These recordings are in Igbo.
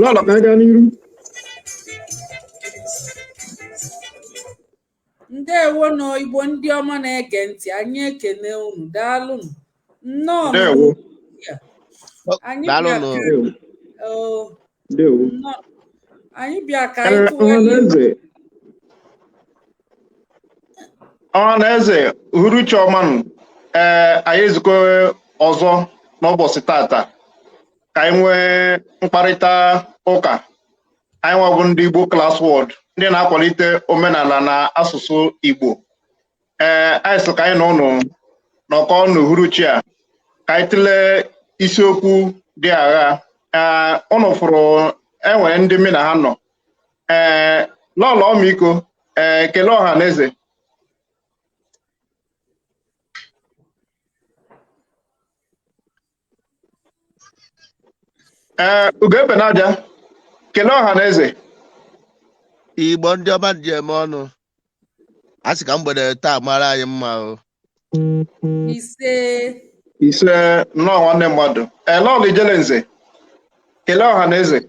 Lọlọ ka gaa n'iru. Ndewo nọ Igbo ndị ọma na-ege ntị, anyị ekene unu, daalụnụ. Nnọọ. Ndewo. Anyị Daalụnụ. Ndewo. Anyị bịa ka anyị tụgharịa. Ọhaneze uhuruchi ọmanụ. Anyị ezukọ ọzọ n'ụbọchị tata ka anyị nwee mkparịta ụka. Anyị nwabụ ndị Igbo Class World, ndị na-akwalite omenala na asụsụ Igbo. Anyị sị ka anyị nọ ụnụ nọkọ n'uhuruchi a ka anyị tụlee isiokwu dị agha. Ụnụ fụrụ enwere ndị mi na ha nọ. Lọlọ ọmịiko, kelee ọha na eze. Ugebe na-aja, kelee ọha na eze. Igbo ndị ọma ji eme ọnụ, a sị ka mgbede taa mara anyị mma o. Ise nnọọ nwanne mmadụ. Lọlọ ijele nze, kelee ọha na eze.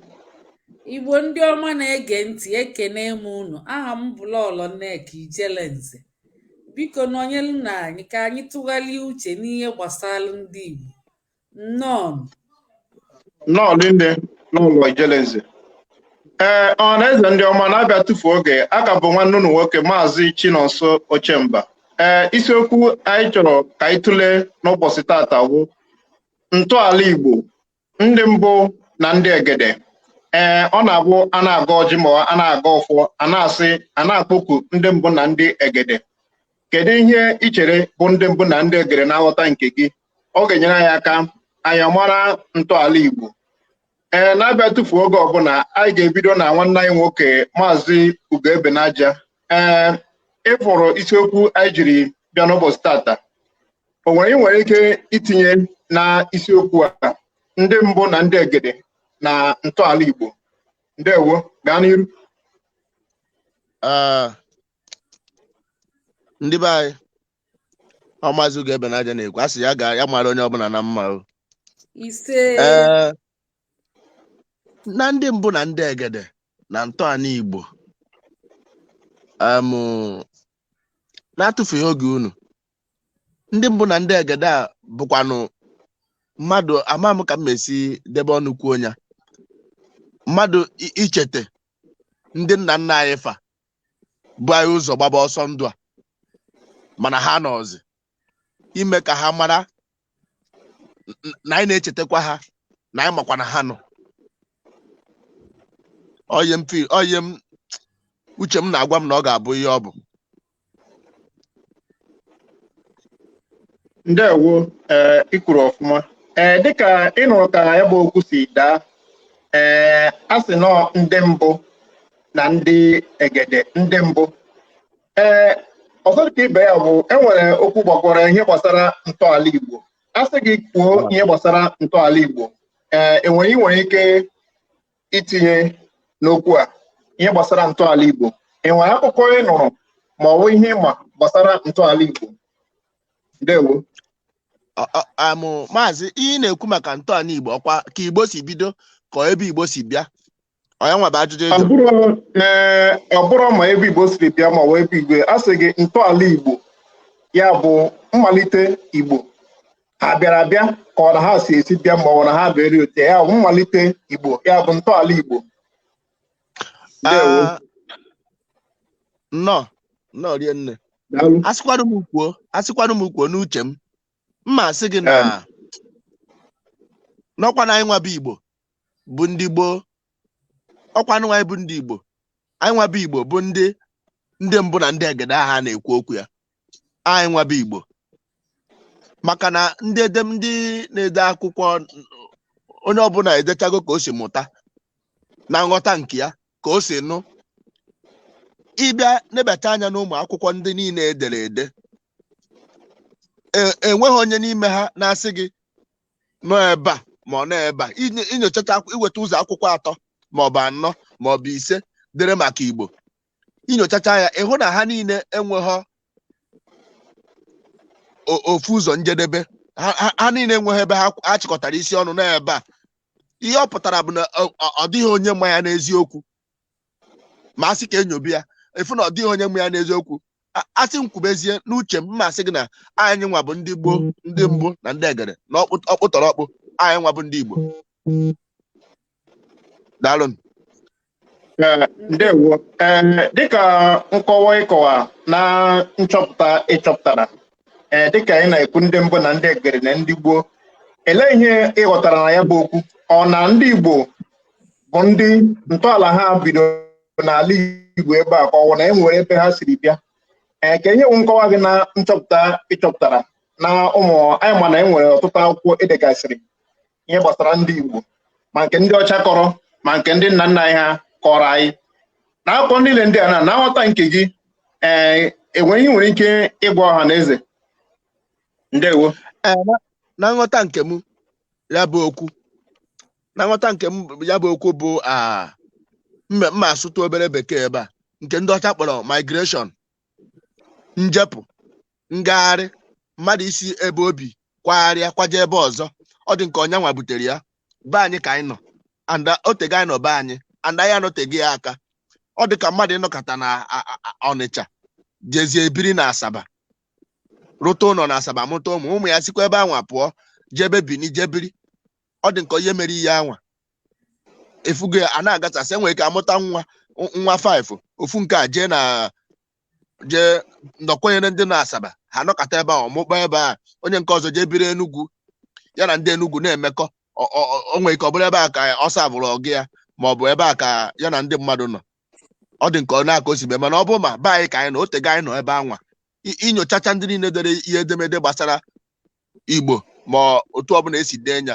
Igbo ndị ọma na-ege ntị, ekene m unu. Aha m bụ Lọlọ Nneka Ijelenze. Biko nọnyelu na anyị ka anyị tụgharịa uche n'ihe gbasara ndị Igbo. Nnọọ nne n'ụlọ Ijelenze. Ọhaneze ndị ọma na-abịa tufu oge, aka bụ nwanne unu nwoke Maazị Chinonso Ochemba. Isiokwu anyị chọrọ ka anyị tụlee n'ụbọchị tata bụ ntọala Igbo, ndị mbụ na ndị egede. Ọ na-abụ a na-aga ọjị ma a na-aga ọfọ, a na-asị a na-akpọku ndị mbụ na ndị egede. Kedu ihe ị chere bụ ndị mbụ na ndị egede na-aghọta nke gị? Ọ ga-enyere anyị aka anyị mara ntọala Igbo. Na-abịa tufu oge ọbụla, anyị ga-ebido na nwanne anyị nwoke Maazị Ugebe n'aja. Ịfụrụ isiokwu anyị jiri bịa n'ụbọchị tata. O nwere ị nwere ike itinye na isiokwu a ndị mbụ na ndị egede na ntọala Igbo. Ndewo, gaa n'iru. Ndị be anyị, ọ Maazị Ugebe n'aja na-ekwu, a sị ya mara onye ọbụla na mma o. Na ndị mbụ na ndị egede na ntọala Igbo, na-atụfughị oge unu, ndị mbụ na ndị egede a bụkwanụ mmadụ, ama m ka m esi debe ọnụ kwuo onye mmadụ ichete ndị nna nna anyị fa bụ anyị ụzọ gbaba ọsọ ndụ a, mana ha nọzi ime ka ha mara na anyị na-echetakwa ha na anyị makwa na ha nọ. Oye m uche m na-agwa m na ọ ga-abụ ihe ọ bụ ndewo ikwuru ọfụma dịka ị nụrụ ka ya bụ okwu si daa a sị nọ ndị mbụ na ndị egede ndị mbụ ọzọ dịka ibe ya bụ enwere okwu gbakwara ihe gbasara ntọala Igbo a sị gị kwuo ihe gbasara ntọala Igbo ị nwere ike itinye n'okwu a ihe gbasara ntọala Igbo ị nwere akụkọ ị nụrụ ma ọ bụ ihe ịma gbasara ntọala Igbo? Ndewo. Maazị ihe na-ekwu maka ntọala Igbo ọkwa ka Igbo si bido ka ebe Igbo si bịa onye nwa bụ ajụjụ ejo ọ bụrụ ma ebe Igbo siri bịa ma ọ bụ ebe Igbo a sị gị ntọala Igbo ya bụ mmalite Igbo ha bịara abịa ka ọ na ha si esi bịa ma ọ na ha bịara ote ya bụ mmalite Igbo ya bụ ntọala Igbo. Ndewo. nnọọ rie nne asịkwanụ m kwuo n'uche m mma asị gị na n'ọkwa na anyị nwabụ Igbo bụ ndị gboo ọkwanụ anyị bụ ndị Igbo anyị nwabụ Igbo bụ ndị mbụ na ndị egede aha na-ekwu okwu ya anyị nwabụ Igbo maka na ndị na-ede akwụkwọ onye ọbụla edechago ka o si mụta na nghọta nke ya ka o si nụ ịbịa nebata anya n'ụmụ akwụkwọ ndị niile edere ede enweghị onye n'ime ha na-asị gị nọ ebe a ma ọ nọ ebe a inyochacha iweta ụzọ akwụkwọ atọ ma ọ bụ anọ ma ọ bụ ise dere maka Igbo inyochacha ya ịhụ na ha niile enweghị ofu ụzọ njedebe ha niile enweghị ebe ha chịkọtara isi ọnụ n'ebe a ihe ọ pụtara bụ na ọ dịghị onye ma ya n'eziokwu ma a sị ka enyobe ya efu na ọ dịghị onye ma ya n'eziokwu asị m kwubezie n'uche m mma sị gị na anyị nwa bụ ndị gboo ndị mbụ na ndị egede na ọkpụtọrọ ọkpụ anyị nwa bụ ndị Igbo. Daalụ. Ndewo. Dịka nkọwa ịkọwa na nchọpụta ịchọpụtara dịka ị na-ekwu ndị mbụ na ndị egede na ndị gboo ele ihe ịghọtara na ya bụ okwu ọ na ndị Igbo bụ ndị ntọala ha bido n'ala Igbo ebe a ka ọ na enwere ebe ha siri bịa ka ihe nwe nkọwa gị na nchọpụta ịchọpụtara na ụmụ anyị ma na enwere ọtụtụ akwụkwọ edegasịrị ihe gbasara ndị Igbo ma nke ndị ọcha kọrọ ma nke ndị nna nna anyị ha kọrọ anyị na akwụkwọ niile ndị a na nghọta nke gị enwere ihe nwere ike ịgwa ọha na eze? Ndewo. Na nghọta nke m ya bụ okwu bụ mma asụtụ obere bekee ebe a nke ndị ọcha kpọrọ migration njepụ ngagharị mmadụ isi ebe obi kwagharịa kwaje ebe ọzọ ọ dị nke ọnya nwa butere ya be anyị ka anyị nọ and otego anyị nọ be anyị and anyị anọteghị ya aka ọ dị ka mmadụ ịnọkọta na Ọnịcha jezie ebiri na Asaba rụta ụlọ na Asaba mụta ụmụ ya sikwa ebe anwa pụọ jebe Bini jebiri ọ dị nke onye mere ihe anwa efugo a na-agachasị enwere ike amụta nwa 5 ofu nke a jee ndọkwenyere ndị na Asaba ha nọkọta ebe ahụ ọmụkpọ ebe a onye nke ọzọ jee biri Enugu ya na ndị Enugu na-emekọ o nwere ike ọ bụrụ ebe a ka ọsọ abụrụ ọgụ ya ma ọ bụ ebe a ka ya na ndị mmadụ nọ ọ dị nke ọ na-aka osibe mana ọ bụ ma be anyị ka anyị nọ otego anyị nọ ebe anwa inyochacha ndị niile dere ihe edemede gbasara Igbo ma otu ọbụla esi dee nya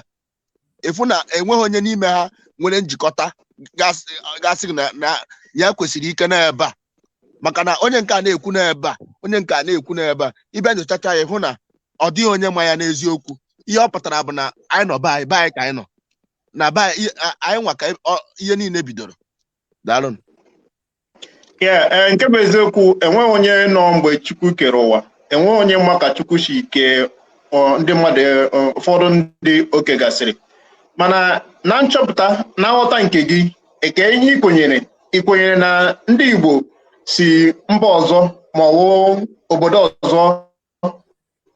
efu na enweghị onye n'ime ha nwere njikọta gasị na ya kwesịrị ike n'ebe a maka na onye nke a na-ekwu n'ebe a onye nke a na-ekwu n'ebe a ịbịa nyochacha ya hụ na ọ dịghị onye ma ya n'eziokwu ihe ọ pụtara bụ na anyị nọ be anyị ka anyị nọ na be anyị nwa ka ihe niile bidoro. Daalụ. Nke bụ eziokwu enweghị onye nọ mgbe Chukwu kere ụwa enweghị onye mma ka Chukwu si kee ndị mmadụ ụfọdụ ndị oke gasịrị mana na nchọpụta na nghọta nke gị eke ihe ikwenyere na ndị Igbo si mba ọzọ ma ọ bụ obodo ọzọ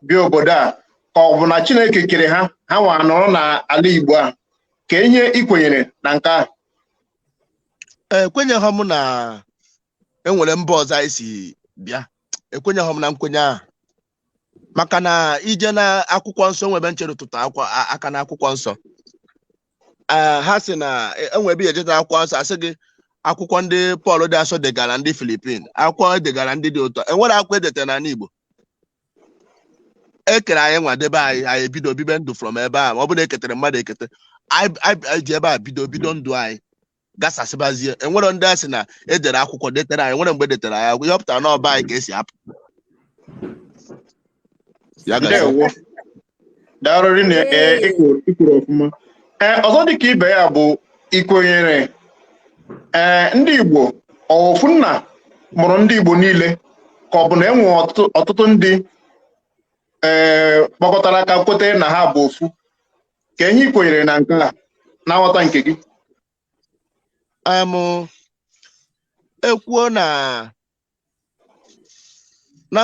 bịa obodo a ka ọ bụ na Chineke kere ha nwa nọrọ n'ala Igbo a ka ihe ikwenyere na nke a? Ekwenyeghị m na enwere mba ọzọ anyị si bịa ekwenyeghị m na nkwenye ahụ maka na ije na akwụkwọ nsọ nwebe nchere ụtụtụ aka na akwụkwọ nsọ ha si na enwebe ejeta akwụkwọ nsọ asị gị akwụkwọ ndị Pọl dị asọ degara ndị Filipin akwụkwọ edegara ndị dị ụtọ enwere akwụkwọ edetara n'ala Igbo ekere anyị nwa debe anyị ebido bibe ndụ from ebe a ma ọ bụ na eketere mmadụ ekete anyị ji ebe a bido ndụ anyị gasasịbazie. Enwere ndị a sị na edere akwụkwọ detere anyị, nwere mgbe detere anyị akwụkwọ, ihe ọ pụtara n'ọba anyị ka esi apụ ya ndewo darụrị na ikwuru ọfụma. Ọzọ dịka ibe ya bụ ikwenyere ndị Igbo ofu nna mụrụ ndị Igbo niile ka ọ bụ na enwe ọtụtụ ndị gbakọtara aka kweta na ha bụ ofu, ka ihe ikwenyere na nke a na nghọta nke gị? Ekwuo na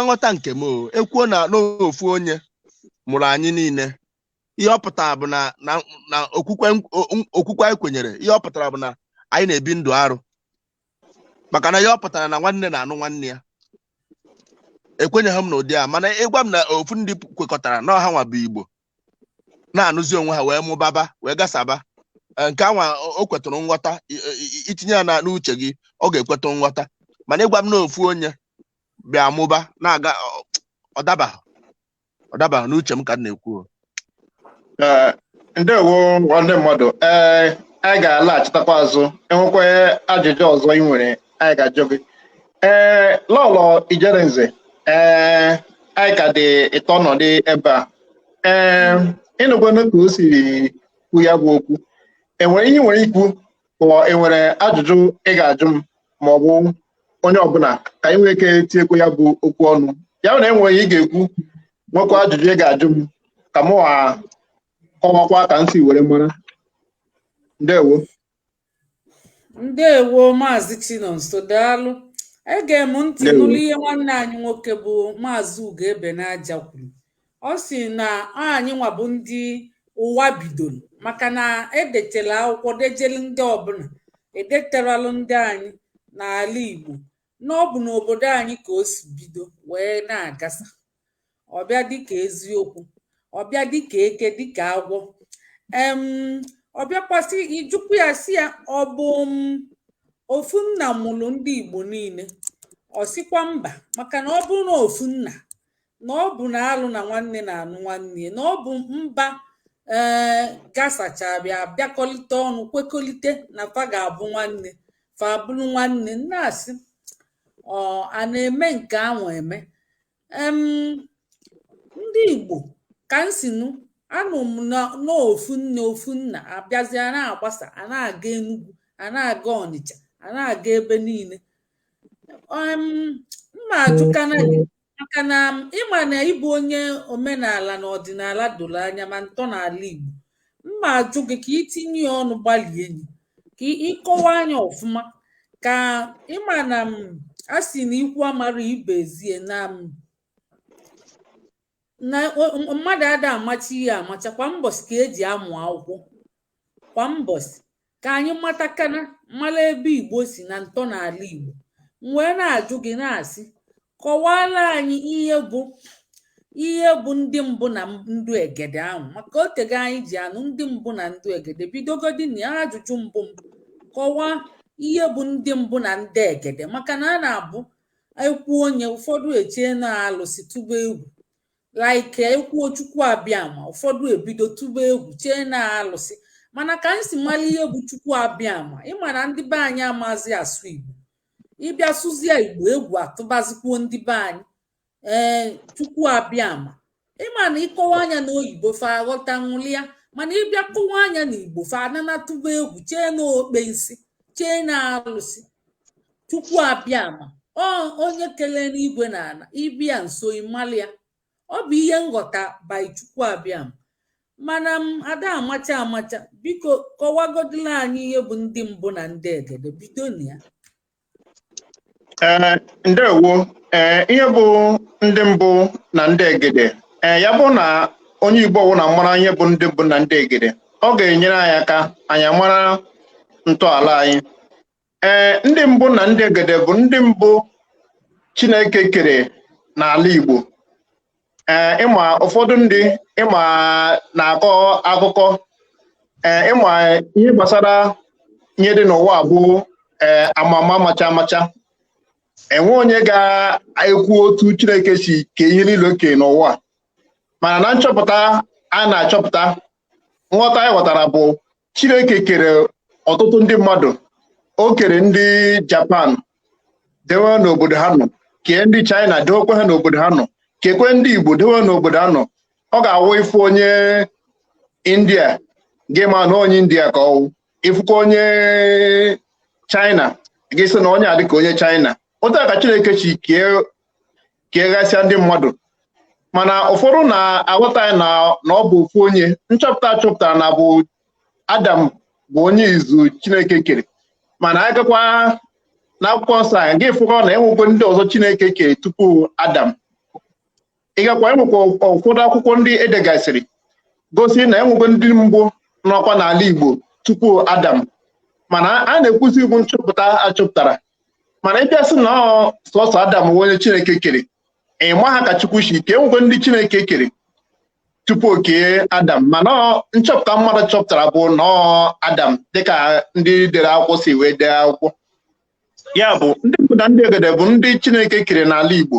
nghọta nke m, ekwuo na n'ofu onye mụrụ anyị niile, ihe ọ pụtara bụ na okwukwe anyị kwenyere, ihe ọ pụtara bụ na anyị na-ebi ndụ arụ, maka na ihe ọ pụtara na nwanne na-anụ nwanne ya. Ekwenyeghị m n'ụdị a, mana ịgwa m na ofu ndị kwekọtara na ọha nwa bụ Igbo na-anụzi onwe ha wee mụbaba wee gasaba, nke anwa o kwetụrụ nghọta, itinye ya n'uche gị ọ ga-ekwetụ nghọta. Mana ịgwa m na ofu onye bịa mụba na-aga, ọ dabaghị n'uche m ka m na-ekwu. Ndewo nwanne mmadụ. Anyị ga-alaghachitakwa azụ, enwekwa ajụjụ ọzọ ị nwere anyị ga-ajụ gị. Lọlọ Ijelenze, anyị ka dị ịtọ ọnọdụ ebe a. Ịnụkwana ka o siri kwu ya bụ okwu, enwere ihe nwere ikwu ka enwere ajụjụ ị ga-ajụ m ma ọ bụ onye ọbụla ka anyị nwee ike tinyekwa ya bụ okwu ọnụ? Ya bụ na enwere ị ga-ekwu, nwekwa ajụjụ ị ga-ajụ m ka mụ kọwakwa ka m si were mara. Ndewo. Ndewo Maazị Chinonso, daalụ. Ege m ntị n'ụlọ ihe nwanne anyị nwoke bụ Maazị Ugoebenaja kwuru. Ọ sị na anyị nwa bụ ndị ụwa bidoro, maka na edetela akwụkwọ dejelu ndị ọbụla, edeteralụ ndị anyị n'ala Igbo na ọ bụ n'obodo anyị ka o si bido wee na-agasa. Ọbịa dịka eziokwu, ọbịa dịka eke, dịka agwọ. Ọbịakwasị ijukwu ya si ya, ọ bụ ofu nna mụrụ ndị Igbo niile, ọ sịkwa mba, maka na ọ bụrụ na ofu nna, na ọ bụ na alụ na nwanne na-anụ nwanne, na ọ bụ mba gasacha bịakọlite ọnụ kwekọlite na fa ga-abụ nwanne, fa bụrụ nwanne. Nna-asị a na-eme nke ahụ eme. Ndị Igbo ka m si nụ, anụ m n'ofu nne ofu nna abịazi, a na-agbasa, a na-aga Enugu, a na-aga Ọnịcha, a na-aga ebe niile. Mma ajụkana gị, maka na ịma na ịbụ onye omenala na ọdịnala doro anya ma ntọ n'ala Igbo. Mma ajụ gị ka itinye ya ọnụ, gbalie enyi ka ịkọwa anya ọfụma, ka ịma na a sị na ikwu amara ibe ezie, na mmadụ ada amachi ihe amacha. Kwa mbọsị ka eji amụ akwụkwọ, kwa mbọsị ka anyị matakana mara ebe Igbo si na ntọ n'ala Igbo. M wee na-ajụ gị na-asị, kọwara anyị ihe bụ ndị mbụ na ndụ egede ahụ, maka otego anyị ji anụ ndị mbụ na ndụ egede. Bidogodi na ajụjụ mbụ m, kọwaa ihe bụ ndị mbụ na ndị egede, maka na a na-abụ ekwu onye ụfọdụ echee na-alụsị tụba egwu, like ekwuo Chukwu abịama, ụfọdụ ebido tụba egwu chee na-alụsị. Mana ka anyị si mara ihe bụ Chukwu abịama, ịma na ndị be anyị amazi asụ Igbo, ịbịa sụzie Igbo egwu atụbazikwuo ndị be anyị. Chukwu abịama, ịma na ịkọwa anya na oyibo fa aghọta nwụlịa, mana ịbịa kọwa anya na Igbo fa anana tụba egwu chee na okpe isi, chee na alụsị. Chukwu abịama onye kelee n'igwe na ala, ịbịa nso ịmalịa. Ọ bụ ihe nghọta by Chukwu abịama, mana ada amacha. Biko kọwagodila anyị ihe bụ ndị mbụ na ndị egede, bido na ya. Ndewo. Ihe bụ ndị mbụ na ndị egede, ya bụ na onye Igbo ọwụ na mara ihe bụ ndị mbụ na ndị egede, ọ ga-enyere anyị aka anyị mara ntọala anyị. Ndị mbụ na ndị egede bụ ndị mbụ Chineke kere n'ala Igbo. Ịma ụfọdụ ndị ịma na-akọ akụkọ, ịma ihe gbasara ihe dị n'ụwa bụ amama amacha. Enwe onye ga-ekwu otu Chineke si kee ihe niile oke n'ụwa. mana na nchọpụta a na-achọpụta nghọta anyị ghọtara bụ Chineke kere ọtụtụ ndị mmadụ. O kere ndị Japan dewe n'obodo ha nọ, kee ndị China dewekwa ha n'obodo ha nọ, kekwe ndị Igbo dewe n'obodo ha nọ. Ọ ga-awụ ifu onye India gị ma na onye India ka ọwụ, ifukwa onye China gị sị na onye a dịka onye China. Otu a ka Chineke chi keghasịa ndị mmadụ, mana ụfọdụ na-aghọta ya na ọ bụ ofu onye. Nchọpụta chọpụtara na bụ Adam bụ onye izu Chineke kere, mana agakwa n'akwụkwọ nsọ anyị gị fụkọ na enwekwa ndị ọzọ Chineke kere tupu Adam. Ịgakwa enwekwa ụfọdụ akwụkwọ ndị edegasịrị gosi na enwekwa ndị mbụ n'ọkwa n'ala Igbo tupu Adam, mana a na-ekwuzi bụ nchọpụta achọpụtara. Mana ịbịa sị na sọsọ Adam bụ onye Chineke kere, ịma ha ka Chukwu si kee enwekwa ndị Chineke kere tupu o kee Adam, mana nchọpụta mmadụ chọpụtara bụ na Adam dịka ndị dere akwụkwọ si wee dee akwụkwọ. Ya bụ ndị mbụ na ndị egede bụ ndị Chineke kere n'ala Igbo,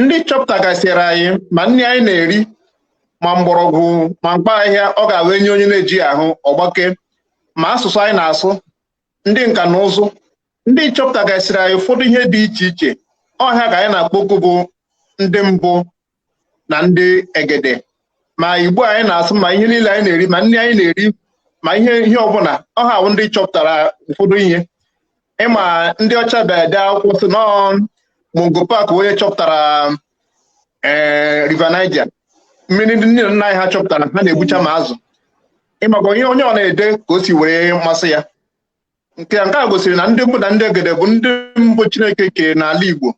ndị chọpụtagasịrị anyị ma nri anyị na-eri ma mgbọrọgwụ ma mkpa ahịhịa ọ ga-awe nye onye na-eji ahụ ọgbake, ma asụsụ anyị na-asụ, ndị nka na ụzụ, ndị chọpụtagasịrị anyị ụfọdụ ihe dị iche iche. Ọha ka anyị na-akpọ okwu bụ ndị mbụ na ndị egede. Ma Igbo anyị na-asụ ma ihe niile anyị na-eri ma nri anyị na-eri ma ihe ọbụla, ọha bụ ndị chọpụtara ụfọdụ ihe. Ịma ndị ọcha bịara dee akwụkwọ sị nọọ Mungo Park onye chọpụtara River Niger, mmiri ndị nne na nna anyị ha chọpụtara ha na-egbucha ma azụ. Ịmakwa ihe onye ọ na-ede ka o si were masị ya. Nke a gosiri na ndị mbụ na ndị egede bụ ndị mbụ Chineke kere n'ala Igbo,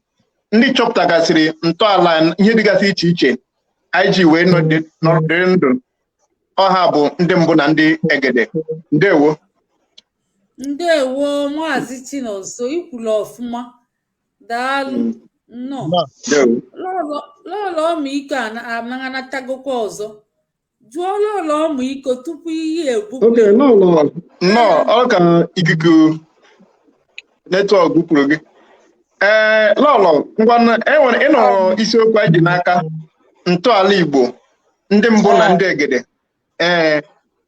ndị chọpụtagasịrị ntọala ihe dịgasị iche iche anyị ji wee nọdịrị ndụ. Ọha bụ ndị mbụ na ndị egede. Ndewo. Ndewo Maazị Chinonso, ikwulu ọfụma, daalụ nnọọ. Lọlọ ọmịiko anaghị ọzọ, jụọ lọlọ ọmịiko tupu ihe ebupu. Oke, nnọọ ọ ka ikuku netwọk kwuru gị. Lọlọ ngwa enwere ịnọ isiokwu anyị dị n'aka, ntọala Igbo, ndị mbụ na ndị egede.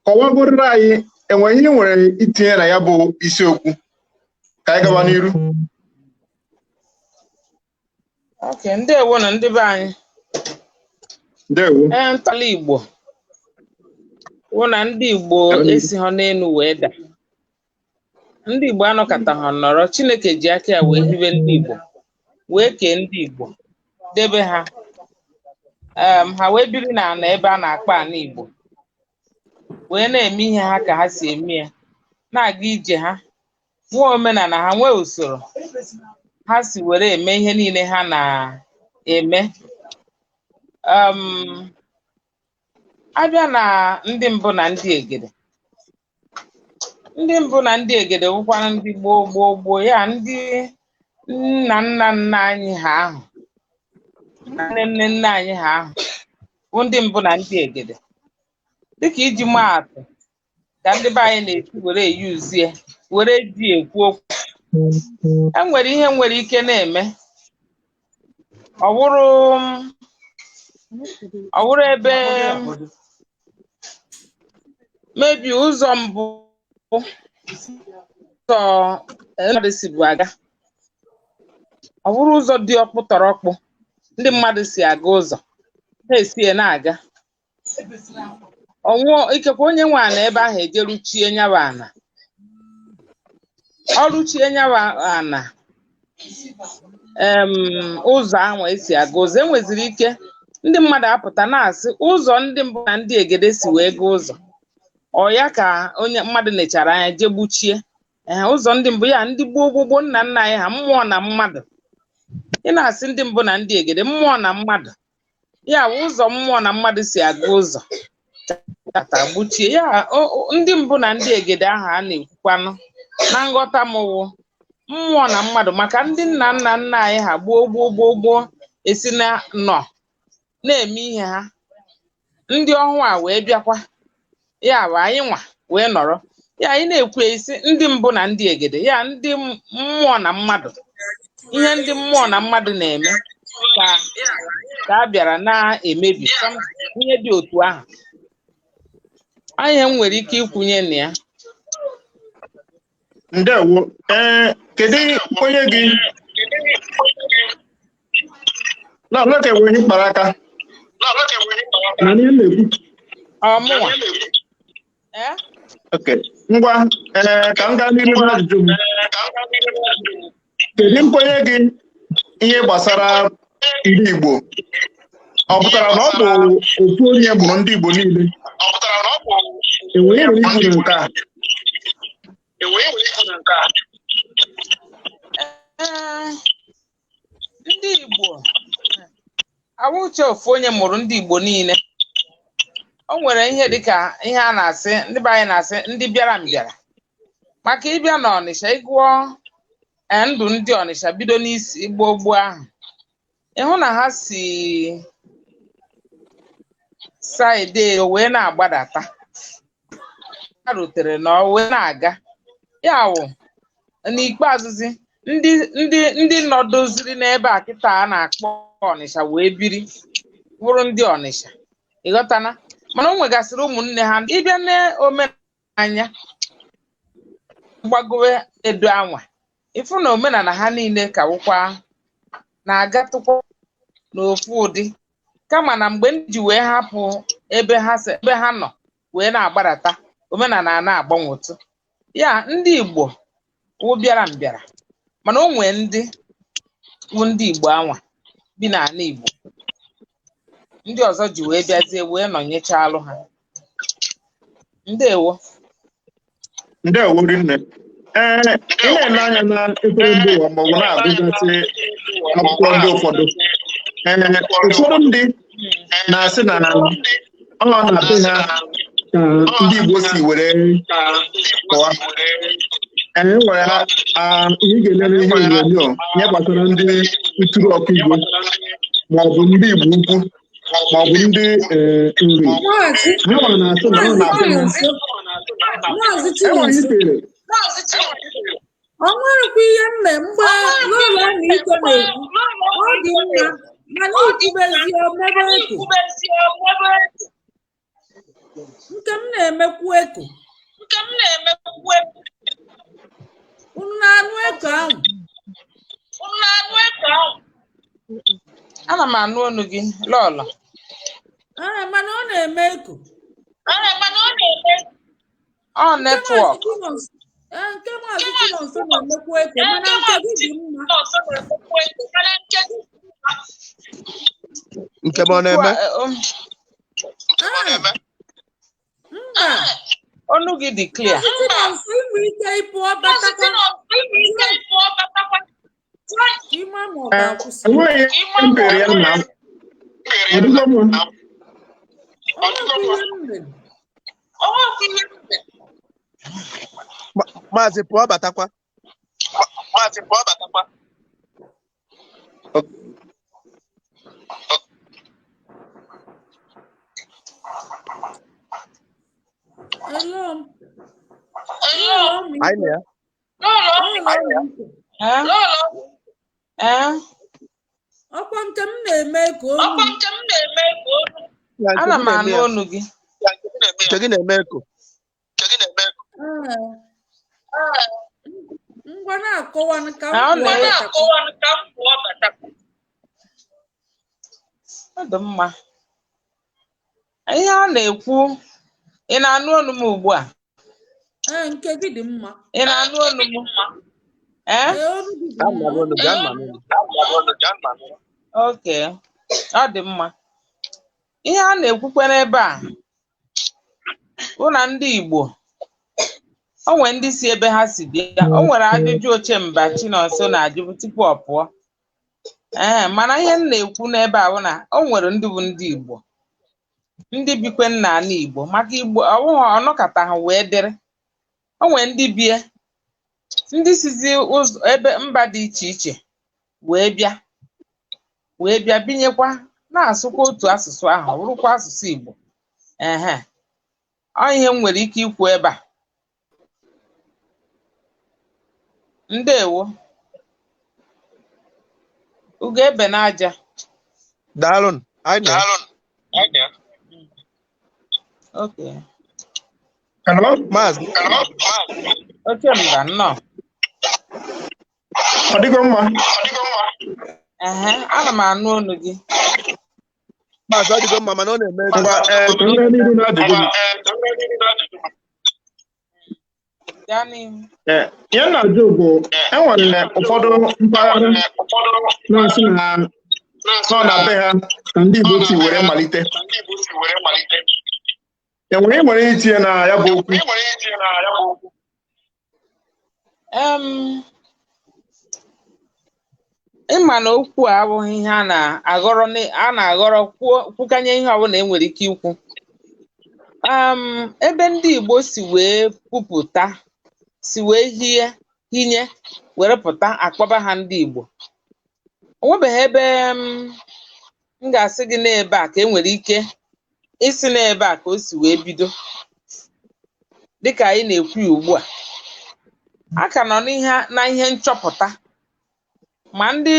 Kọwagorịrị anyị enwere ihe nwere itinye na ya bụ isiokwu ka anyị gaba n'iru. Okay, ndewo na ndị be anyị. Ndewo. Ntọala Igbo wụ na ndị Igbo esi ha n'elu wee daa. Ndị Igbo anọkọta ha nọrọ, Chineke ji aka ya wee hibe ndị Igbo, wee kee ndị Igbo, debe ha. Ha wee biri na ebe a na-akpọ ana Igbo, wee na-eme ihe ha ka ha si eme ya, na-aga ije ha, nwee omenala ha, nwee usoro ha si were eme ihe niile ha na-eme. Abịa na ndị mbụ na ndị egede. Ndị mbụ na ndị egede bụkwa ndị gboo ya, ndị nna nna anyị ha ahụ, nne anyị ha ahụ bụ ndị mbụ na ndị egede. Dịka iji maa atụ ka ndị be anyị na-esi were eyuzie were ji ekwu okwu. Enwere ihe nwere ike na-eme, ọ wụrụ ebe mebi ụzọ mbụ ụzọ mmadụ si bụ aga, ọ wụrụ ụzọ dị ọkpụtọrọkpụ ndị mmadụ si aga ụzọ ha esie na-aga. Ikekwe onye nwe ana ebe ahụ eje ruchie nyawa ana, ọ ruchie nyawa ana ụzọ ahụ esi aga ụzọ, enweziri ike ndị mmadụ apụta na-asị ụzọ ndị mbụ na ndị egede si wee gaa ụzọ, ọ ya ka onye mmadụ nechara anya je gbuchie ụzọ ndị mbụ ya, ndị gboo nna nna anyị ha, mmụọ na mmadụ. Ị na-asị ndị mbụ na ndị egede, mmụọ na mmadụ, ya ụzọ mmụọ na mmadụ si aga ụzọ kata gbuchie ya. Ndị mbụ na ndị egede ahụ a na-ekwukwanụ na nghọta m wụ mmụọ na mmadụ, maka ndị nna nna nna anyị ha gboo esi na nọ na-eme ihe ha, ndị ọhụụ a wee bịakwa, ya bụ anyị nwa wee nọrọ, ya anyị na-ekwu isi ndị mbụ na ndị egede, ya ndị mmụọ na mmadụ, ihe ndị mmụọ na mmadụ na-eme ka a bịara na-emebi ihe dị otu ahụ anyị nwere ike ikwunye na ya. Ndewo. Kedu onye gị na lọke wee ihe kpara aka na ihe na-ekwu Ọmụnwa. Okay, ngwa ka m gaa n'ihu n'ajụjụ m. Kedu nkwenye gị ihe gbasara ndị Igbo? Ọ pụtara na ọ bụ ofu onye mụrụ ndị Igbo niile? Enwere ikwu na nke a? Ndị Igbo awụche ofu onye mụrụ ndị Igbo niile. O nwere ihe dịka ihe a na-asị, ndị be anyị na-asị ndị bịara mbịara. Maka ịbịa n'Ọnịsha ịgụọ ndụ ndị Ọnịsha bido n'isi gboo ahụ, ịhụ na ha si saịdị wee na-agbadata, ha rutere na wee na-aga. Ya wụ n'ikpeazụzi ndị nọdụziri n'ebe a kịta a na-akpọ Ọnịsha wee biri bụrụ ndị Ọnịsha, ịghọtana. Mana o nwegasịrị ụmụnne ha ịbịa n'omenanya gbagowe edo anwa, ịfụ na omenala ha niile ka wụkwa na-agatụkwa n'ofu ụdị, kama na mgbe ndị ji wee hapụ ebe ha nọ wee na-agbadata, omenala na-agbanwotu. Ya ndị Igbo wụ bịara mbịara, mana o nwee ndị wụ ndị Igbo anwa bi n'ala Igbo, ndị ọzọ ji wee bịazie wee nọnyechalụ ha. Ndewo. Ndewo rinne. Ị na-ele anya na efere ndị ụwa maọbụ na-agụgasị akwụkwọ ndị ụfọdụ, ụfọdụ ndị na-asị na ọ na-adị ha ka ndị Igbo si were kọwa. Enwere ha ihe ị ga-elere ihe onyonyo ihe gbasara ndị ntụrụ ọkụ Igbo maọbụ ndị Igbo ukwu maọbụ ndị nri. Ha nwere na-asị na ọ na-adị ha. Ọ nwerekwa ihe mme mgbe n'ụlọ na ike na-ekwu ọ dị mma mana ikwubezi omebe eko nke m na-emekwu eko. Unu na-anụ eko ahụ? Ana m anụ ọnụ gị lọlọ. Mana ọ na-eme eko. Ọ netwọk. Nke Maazị Chinonso na-emekwu eko, mana nke gị dị mma. Nke m ọ na-eme? Mba. Ọnụ gị dị clear. Chinonso inwe ike ịpụọ batakwa. Ime ma ọ ga-akwụsị. Enweghị mbere ya na ọdịgo m. Maazị pụọ batakwa. Hello. Ọkwa nke m na-eme ka olu. Ana m anụ ọnụ gị. Nke gị na-eme eko. Ngwa na-akọwa ka m pụọ bata. Ọ dị mma. Ihe a na-ekwu, ị na-anụ ọnụ m ugbu a? Nke gị dị mma. Ị na-anụ ọnụ m? Okay, ọ dị mma. Ihe a na-ekwukwa n'ebe a bụ na ndị Igbo, o nwere ndị si ebe ha si bịa. O nwere ajụjụ Ochemba Chinonso na-ajụ tupu ọ pụọ. Mana ihe m na-ekwu n'ebe a bụ na o nwere ndị bụ ndị Igbo, ndị bikwe n'ala Igbo, maka Igbo ọnọkọta ha wee dịrị. O nwere ndị bie, ndị sizi ụzọ ebe mba dị iche iche wee bịa binyekwa na-asụkwa otu asụsụ ahụ, bụrụkwa asụsụ Igbo. Ọ ihe m nwere ike ikwu ebe a. Ndewo. Ugo ebe n'aja. Daalụ. Okay. Hello? Maazị. Oche mba nnọọ. Ọ dịgo mma? Ana m anụ olu gị. Maazị ọ dịgo mma mana ọ na-eme Ngwa ka m gaa n'ihu n'ajụjụ m. Gaa n'ihu. Ihe m na-ajụ bụ enwere ụfọdụ mpaghara na-asị na nọ na be ha ka ndị Igbo si were malite. Enwere nwere itinye na ya bụ okwu? Ịma na okwu a abụghị ihe a na-aghọrọ kwukanye ihe ọbụla enwere ike ikwu. Ebe ndị Igbo si wee kwupụta, si wee hinye were pụta akpọba ha ndị Igbo. O nwebeghị ebe m ga-asị gị n'ebe a ka enwere ike isi n'ebe a ka o si wee bido dịka anyị na-ekwu ya ugbu a. A ka nọ na ihe nchọpụta, ma ndị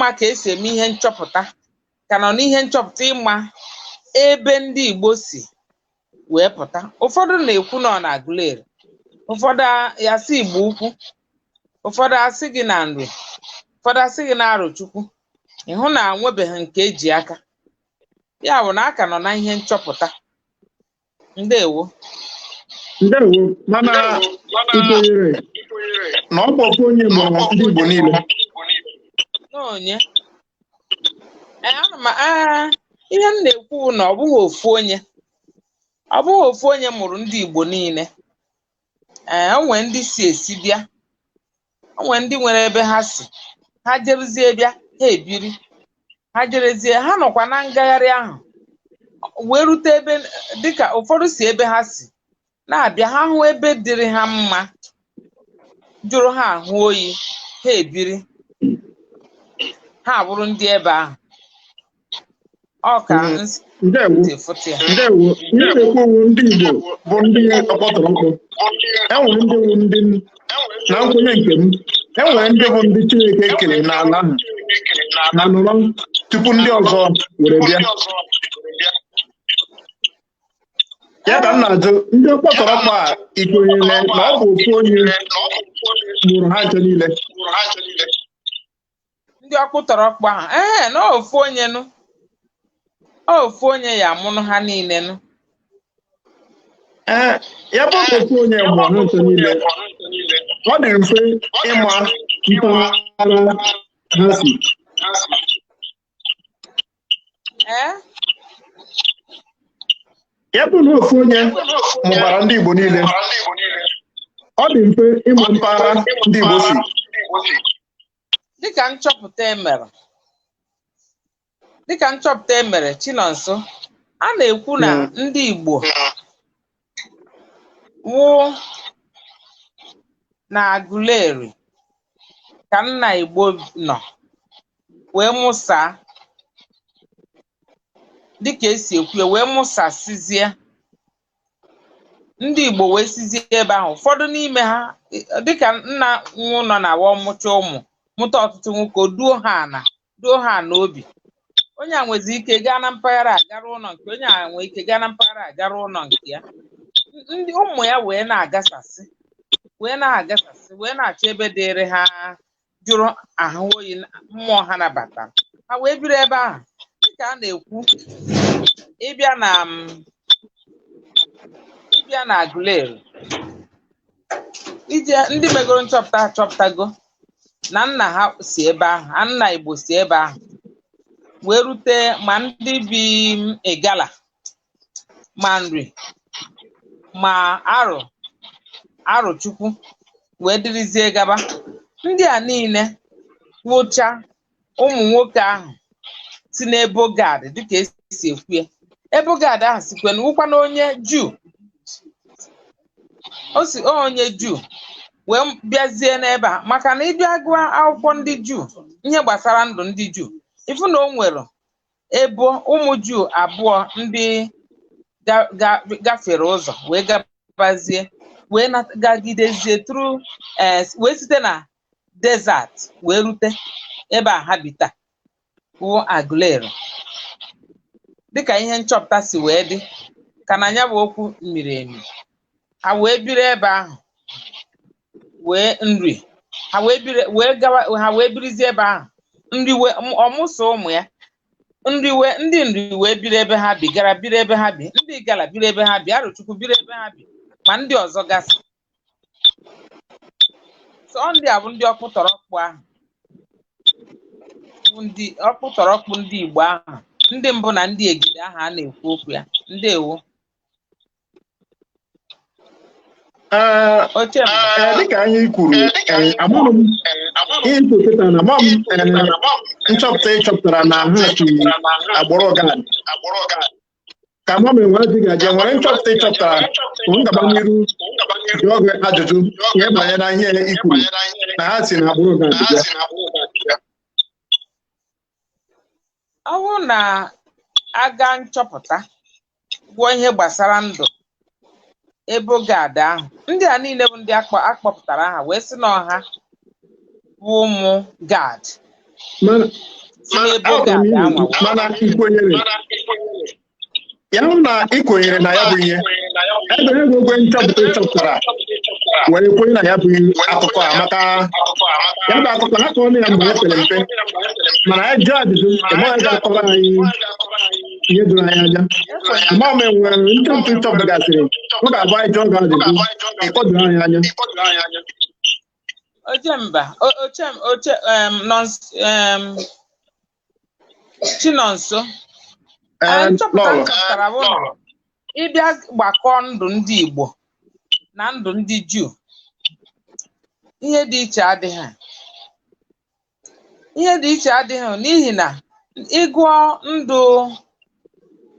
ma ka esi eme ihe nchọpụta ka nọ n'ihe nchọpụta ịma ebe ndị Igbo si wee pụta. Ụfọdụ na-ekwu nọ na Aguleri, ụfọdụ asị Igbo Ukwu, ụfọdụ asị gị na Nri, ụfọdụ asị gị na Arochukwu. Ịhụ na nwebeghị nke eji aka. Ya bụ na aka nọ na ihe nchọpụta. Ndewo. Mana ikwenyere na ọ bụ ofu onye mụrụ ndị Igbo niile. N'onye ihe m na-ekwu na ọ bụghị ofu onye. Ọ bụghị ofu onye mụrụ ndị Igbo niile. O nwere ndị si esi bịa, o nwere ndị nwere ebe ha si, ha jeruzie bịa, ha ebiri, ha jerezie, ha nọkwa na ngagharị ahụ wee rute ebe dịka ụfọdụ si ebe ha si na-abịa, ha hụ ebe dịrị ha mma, jụrụ ha ahụ oyi, ha ebiri, ha bụrụ ndị ebe ahụ. Ọ ka Ndewo. Ihe na-ekwu ndị Igbo bụ ndị ọkpọtọrọkpọ. Enwere ndị bụ ndị na nkwenye nke m. Enwere ndị bụ ndị Chineke kere n'ala ahụ na nụrụ tupu ndị ọzọ were bịa. Ya ka m na-ajụ ndị ọkpọtọrọkpọ a ikwenyere na ọ bụ ofu onye mụrụ ha nche niile. Ndị ọkpụtọrọkpọ ahụ na ofu onye nụ. Ofu onye ya amụnụ ha niile nụ. Ya bụ ofu onye mụrụ ha nche niile. Ọ dị mfe ịma mpaghara ha si. Ya bụ na ofu onye mụbara ndị Igbo niile. Ọ dị mfe ịma mpaghara ndị Igbo si. Dịka nchọpụta emere Chinonso, a na-ekwu na ndị Igbo wụ na Aguleri ka nna Igbo nọ wee mụsaa, dịka esi ekwu wee mụsasizie ndị Igbo wee sizie ebe ahụ. Ụfọdụ n'ime ha dịka nna nwụ nọ na awa ọmụcha ụmụ mụta ọtụtụ nwoke, duo ha n'obi. Onye a nwezi ike gaa na mpaghara agara ụlọ nke onye a nwee ike gaa na mpaghara agara ụlọ nke ya. Ndị ụmụ ya wee na-agasasị wee na-achọ ebe dịrị ha, jụrụ ahụ oyi, mmụọ ha nabatara ha wee biri ebe ahụ. Dịka a na-ekwu, ịbịa na Aguleri, ndị megoro nchọpụta achọpụtago na nna ha si ebe ahụ, nna Igbo si ebe ahụ wee rute ma ndị bi Igala, ma Nri, ma Arochukwu wee dịrịzie gaba. Ndị a niile wụcha ụmụ nwoke ahụ si n'Ebo Gad, dịka esi ekwu ya. Ebo Gad ahụ sikwa wụkwa na onye Juu. Onye Juu wee bịazie n'ebe a, maka na ịbịa gụọ akwụkwọ ndị Juu, ihe gbasara ndụ ndị Juu, ifu na o nwere ebo ụmụ Juu abụọ ndị gafere ụzọ wee gabazie wee gagidezie wee site na desert wee rute ebe a ha bi taa, wụ Aguleri. dịka ihe nchọpụta si wee dị ka na ya bụ okwu miri emi ha wee biri ebe ahụ wee nri ha wee birizie ebe ahụ nri wee ọmụsọ ụmụ ya ndị nri wee biri ebe ha bi gara biri ebe ha bi ndị gala biri ebe ha bi Arụchukwu biri ebe ha bi ma ndị ọzọ gasị so ndị a bụ ndị ọkpụtọrọkpụ ahụ ndị ọkpụtọrọkpụ ndị Igbo ahụ ndị mbụ na ndị egede ahụ a na-ekwu okwu ya ndewo dịka anyị kwuru nchọpụta ịchọpụtara na ha si agbụrụ Gad ka mama enwe adịghị aja nwere nchọpụta ịchọpụtara ngaba n'iru dị oge ajụjụ ihe banyere ihe ikwuru na ha si na agbụrụ Gad bịa. Ọ bụrụ na aga nchọpụta gwuo ihe gbasara ndụ ebo Gad ahụ ndị a niile bụ ndị akpọpụtara aha wee sị na ọha bụ ụmụ Gad si n'ebo Gad ahụ mana ikwenyere ya hụ na ikwenyere na ya bụ ihe ebe egwegwe nchọpụta ịchọpụtara were kwenye na ya bụ akụkọ a maka ya bụ akụkọ ha kọrọ ya mgbe e pere mpe mana anyị jụọ ajụjụ ịmaghị ga-akọrọ anyị ihe doro anyị anya ma m enwere nchọpụta ịchọpụtagasịrị ọ ga-abụ anyị jụọ ga ajụjụ ịkọdoro anyị anya Chinonso nchọpụta nchọpụtara bụ na ịbịa gbakọ ndụ ndị Igbo na ndụ ndị Juu ihe dị iche adịghị n'ihi na ịgụọ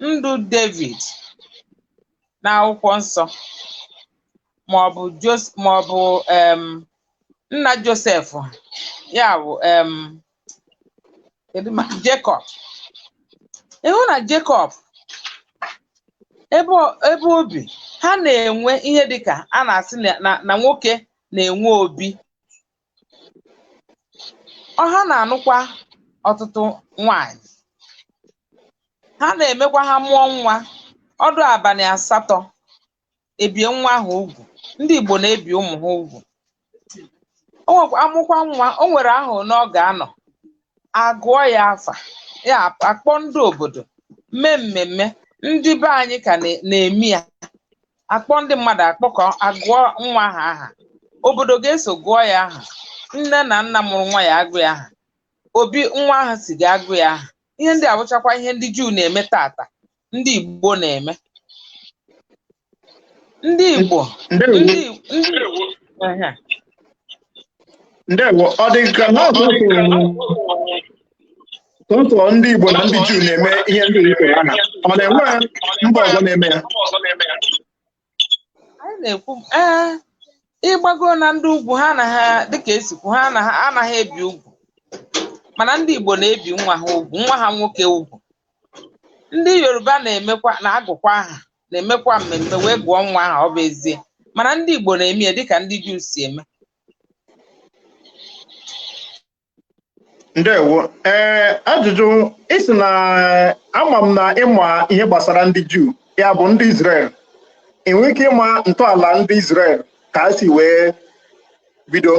ndụ David na akwụkwọ nsọ maọbụ nna Josef ya bụ Jekọb ịhụ na Jekọb ebe obi ha na-enwe ihe dịka a na-asị na nwoke na-enwe obi ha na-anụkwa ọtụtụ nwanyị ha na-emekwa ha mụọ nwa ọdụ abalị 8 ebie nwa ahụ ugwu ndị Igbo na-ebi ụmụ ha ugwu amụkwa nwa o nwere ahụ na ọ ga-anọ agụọ ya afa ya akpọ ndị obodo mee mmemme ndị be anyị ka na-eme ya akpọ ndị mmadụ akpọkọ agụọ nwa ha aha obodo ga-eso gụọ ya aha nne na nna mụrụ nwa ya agụ ya aha obi nwa ahụ si ga-agụ ya aha ihe ndị abụchakwa ihe ndị Juu na-eme tata ndị Igbo na-eme ndị Igbo ndewo ọ dị ka sọsọ ndị Igbo na ndị Juu na-eme ihe ndị Igbo aha ọ na-enwe mba ọzọ na-eme ya anyị na-ekwu ịgbago na ndị ugwu ha na ha dịka esikwu ha anaghị ebi ugwu mana ndị Igbo na-ebi nwa ha ugwu nwa ha nwoke ugwu ndị Yoruba na-emekwa na-agụkwa aha na-emekwa mmemme wee gụọ nwa aha ọ bụ ezie mana ndị Igbo na-eme ya dịka ndị Juu si eme ndewo ajụjụ isi na ama m na ịma ihe gbasara ndị Juu ya bụ ndị Izrel enwe ike ịma ntọala ndị Izrel ka ha si wee bido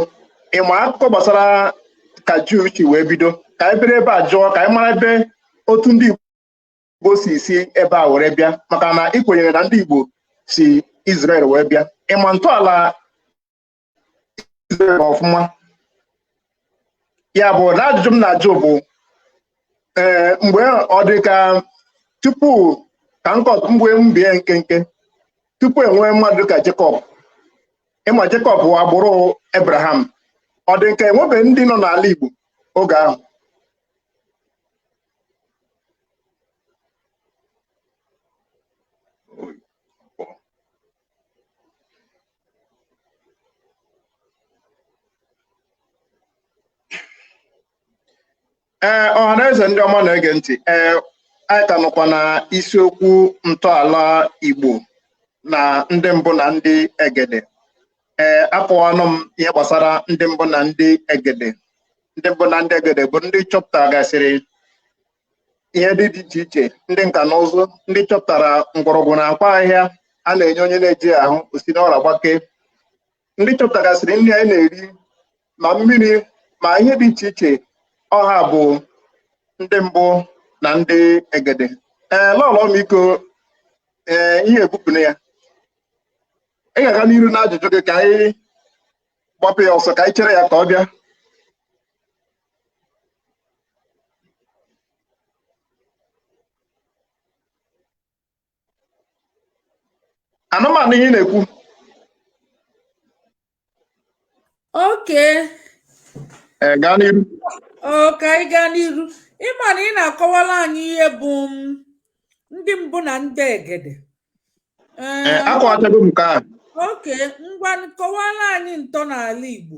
ịma akụkọ gbasara ka Juu si wee bido ka anyị bere ebe a jụọ ka anyị mara ebe otu ndị Igbo si ebe a were bịa maka na ị kwenyere na ndị Igbo si Izrel wee bịa ịma ntọala Izrel ọfụma ya bụ na ajụjụ m na-ajụ bụ mgbe ọ dị ka tupu ka mgbe m bie nkenke tupu enwee mmadụ ka Jekọb ịma Jekọb bụ agbụrụ Abraham ọ dị ka enwebeghị ndị nọ n'ala Igbo oge ahụ ọhaneze ndị ọma na-ege ntị anyị ka nọkwa na isiokwu ntọala Igbo na ndị mbụ na ndị egede akọwanụ m ihe gbasara ndị mbụ na ndị egede bụ ndị chọpụtagasịrị ihe dị iche iche ndị nka na ụzụ ndị chọpụtara mgbọrọgwụ na akwa ahịhịa a na-enye onye na-eji ahụ osi n'ọrịa gbake, ndị chọpụtagasịrị nri anyị na-eri ma mmiri ma ihe dị iche iche. Ọha bụ ndị mbụ na ndị egede. Lọlọ ọmịiko, ihe ebupụna ya, ị ga-aga n'iru na ajụjụ gị ka anyị gbapụ ya ọsọ, ka anyị chere ya ka ọ bịa. Anụmanụ ihe na-ekwu. oke Gaa n'iru. ka anyị gaa n'iru. Ịma na ị na-akọwara anyị ihe bụ ndị mbụ na ndị egede. Akọwatago m nke a. oke ngwa kọwara anyị ntọala Igbo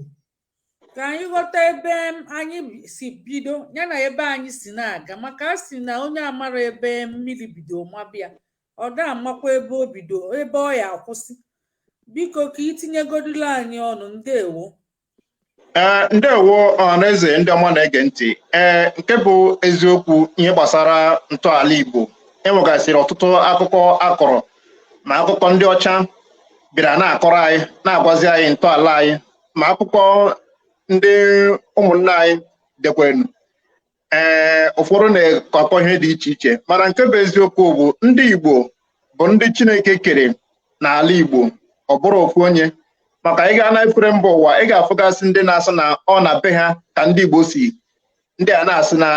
ka anyị ghọta ebe anyị si bido ya na ebe anyị si na-aga, maka a sị na onye amara ebe mmiri bido mabịa ọ da amakwa ebe o bido, ebe ọ ya akwụsị. Biko ka itinyegodula anyị ọnụ. Ndewo. Ndewo ọhaneze ndị ọma na-ege ntị. Nke bụ eziokwu ihe gbasara ntọala Igbo, enwegasịrị ọtụtụ akụkọ akọrọ ma akụkọ ndị ọcha bịara na-akọrọ anyị, na-agwazi anyị ntọala anyị, ma akụkọ ndị ụmụnne anyị dekwenu. Ụfọdụ na-akọ ihe dị iche iche, mana nke bụ eziokwu bụ ndị Igbo bụ ndị Chineke kere n'ala Igbo, ọ bụrụ ofu onye. Maka ị gaa na efere mba ụwa, ị ga-afụgasị ndị na-asị na ọ na be ha ka ndị Igbo si, ndị a na-asị na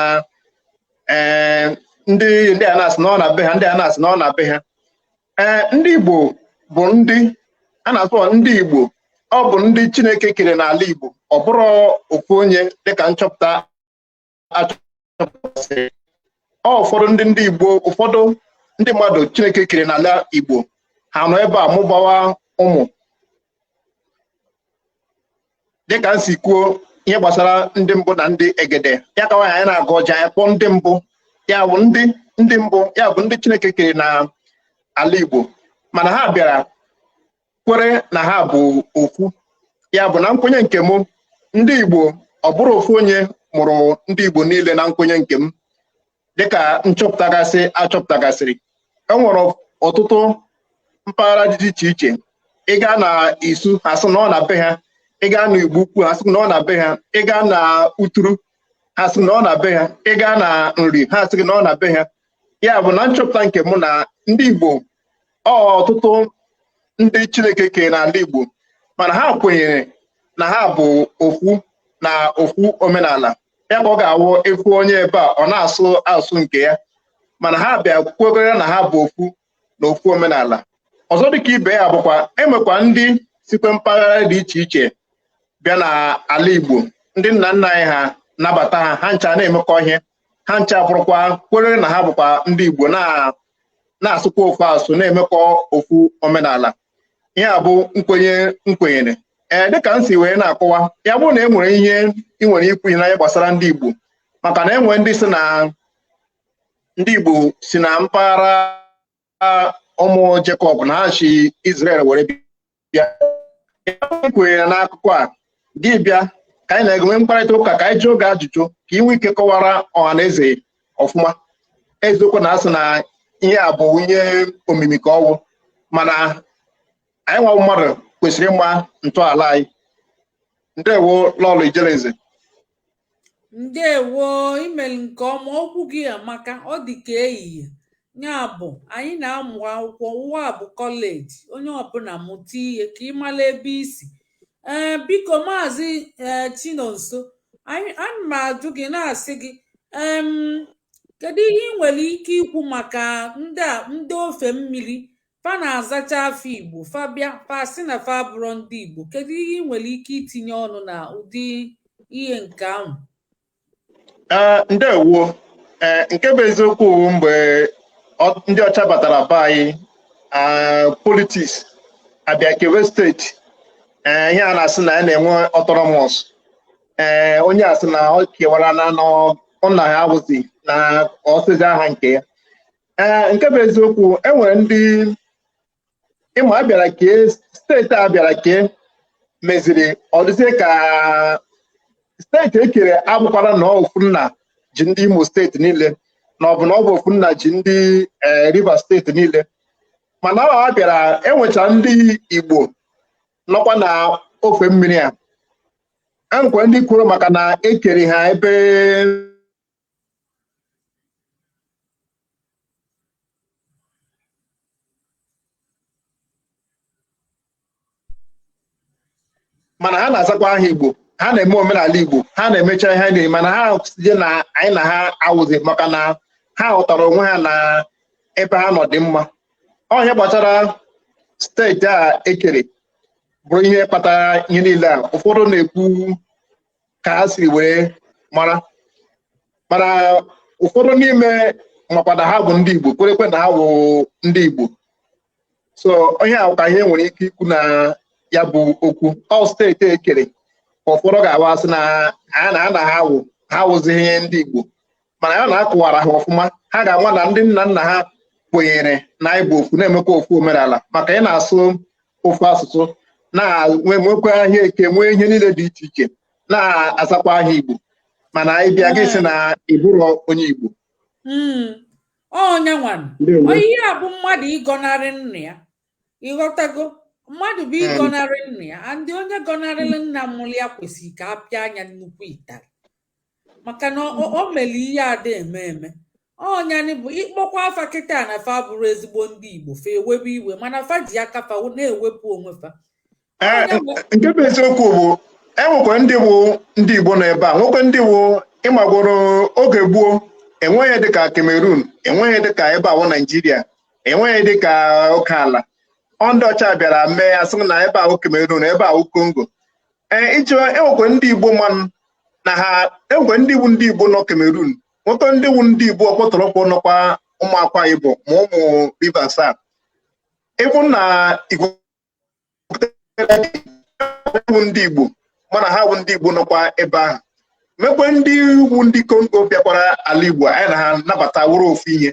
ndị a na-asị na ọ na be ha, ndị a na-asị na ọ na be ha. Ndị Igbo bụ ndị a na-asụ ndị Igbo, ọ bụ ndị Chineke kere n'ala Igbo, ọ bụrụ ofu onye dịka nchọpụta achọpụtasịrị. Ụfọdụ ndị Igbo, ụfọdụ ndị mmadụ Chineke kere n'ala Igbo, ha nọ ebe a mụbawa ụmụ. Dịka m si kwuo ihe gbasara ndị mbụ na ndị egede, ya ka anyị na-agụ ọja anyị kpọọ ndị mbụ, ya bụ ndị mbụ, ya bụ ndị Chineke kere n'ala Igbo, mana ha bịara kwere na ha bụ ofu. Ya bụ na nkwenye nke m, ndị Igbo ọ bụrụ ofu onye mụrụ ndị Igbo niile na nkwenye nke m. Dịka achọpụtagasịrị, e nwere ọtụtụ mpaghara dị iche iche. Ị gaa na Isu, ha sị na ọ na be ha. Ị gaa na Igbo Ukwu, ha sị na ọ na be ha. Ị gaa na Uturu, ha sị na ọ na be ha. Ị gaa na Nri, ha sị na ọ na be ha. Ya bụ na nchọpụta nke m na ndị Igbo ọtụtụ ndị Chineke kere n'ala Igbo, mana ha kwenyere na ha bụ ofu na ofu omenala. Ya ka ọ ga-awụ efu onye ebe a ọ na-asụ asụ nke ya, mana ha bịa kwekere na ha bụ ofu na ofu omenala. Ọzọ dịka ibe ya bụkwa, enwekwa ndị sikwe mpaghara dị iche iche bịa n'ala Igbo, ndị nna nna anyị ha nabata ha, ha ncha na-emekọ ihe, ha ncha bụrụkwa kwere na ha bụkwa ndị Igbo, na-asụkwa ofu asụ, na-emekọ ofu omenala. Ihe a bụ nkwenyere. Dịka m si wee na-akọwa, ya bụrụ na e nwere ihe ị nwere ikwu na ihe gbasara ndị Igbo, maka na enwere ndị si na ndị Igbo si na mpaghara ụmụ Jekọb na ha si Izrel were bịa. Kwenyere n'akụkụ a gị bịa ka anyị na-enwe mkparịta ụka, ka anyị jụọ oge ajụjụ, ka ị nwee ike kọwara ọha na eze ọfụma. Eziokwu na asị na ihe a bụ ihe omimi ka ọwụ, mana anyị nwa mmadụ kwesịrị ịma ntọala anyị. Ndewo Lọlọ Ijelenze. Ndewo, imeli nke ọma. Okwu gị amaka, ọ dị ka ehihie. Ya bụ anyị na-amụ akwụkwọ, ụwa bụ kọleji, onye ọbụla mụta ihe ka ị mara ebe isi. Biko maazị Chinonso, ana m ajụ gị na-asị gị, kedu ihe ị nwere ike ikwu maka ndị ofe mmiri fa na-azacha afọ Igbo, fa bịa fa sị na fa bụrụ ndị Igbo? Kedu ihe ị nwere ike itinye ọnụ na ụdị ihe nke ahụ? Ndewo. Nke bụ eziokwu, mgbe ndị ọcha batara be anyị, politiks abịa kewe steeti, ihe a na-asị na ya na-enwe autonomous. Onye asị na ọ kewara na nna ha abụzi na ọsịzi aha nke ya. Nke bụ eziokwu, enwere ndị ịma abịara kee steeti a bịara kee meziri ọ dịzie ka steeti ekere abụkwara na ofu nna ji ndị Imo steeti niile, na ọ bụ ofu nna ji ndị Rivers steeti niile mana ha bịara enwecha ndị Igbo nọkwa na ofe mmiri a nkwe ndị kwuru maka na ekere ha ebe mana ha na-azakwa aha Igbo ha na-eme omenala Igbo ha na-emecha ihe niile mana ha je na anyị na ha awụzi maka na ha ghọtara onwe ha na ebe ha nọ dị mma ọhịa gbasara steeti a ekere bụrụ ihe kpatara ihe niile a ụfọdụ na-ekwu ka ha siri wee mara mana ụfọdụ n'ime makwada ha bụ ndị Igbo kwerekwe na ha bụ ndị Igbo so onye ahụ ka ihe nwere ike ikwu na ya bụ okwu ọ steeti ekere ka ụfọdụ ga-awa sị na ha wụzighị ndị Igbo mana ya na-akụwara ha ọfụma ha ga-ama na ndị nna nna ha kwenyere na ịbụ ofu na-emekwa ofu omenala maka ị na-asụ ofu asụsụ na-nwekwa ahịa eke nwee ihe niile dị iche iche na-azakwa aha Igbo mana ịbịa gị sị na ịbụrụ onye Igbo onye nwanne ihe a bụ mmadụ ịgọnarị nna ya ịghọtago mmadụ bụ ịgọnarị nna ya ndị onye gọnarịrị nna mụrụ ya kwesịrị ka a pịa anya nnukwu ịtarị maka na o mere ihe ada eme ọnyani bụ ịkpọkwa afa kịta na fa bụrụ ezigbo ndị Igbo fa ewebe iwe mana fa ji aka fa na-ewepụ onwe fa nke bụ eziokwu bụ enwekwa ndị bụ ndị Igbo nọ ebe a nwekwe ndị bụ ịmagoro oge gboo enweghị dịka Cameroon enweghị dịka ebe ahụ Naijiria enweghị dịka oke ala ndị ọcha bịara mee asị na ebe ahụ Cameroon ebe ahụ Congo enwekwa ndị Igbo mmanụ na ha enwekwa ndị bụ ndị Igbo nọ Cameroon nwoke ndị wu ndị Igbo ọkpọtọrọkpọ nọkwa ụmụ Akwa Ibom ma ụmụ Rivers a ịbụ na Igbo bụ ndị Igbo mana ha bụ ndị Igbo nọkwa ebe ahụ mekwe ndị wu ndị Congo bịakwara ala Igbo anyị na ha nabata wụrụ ofu ihe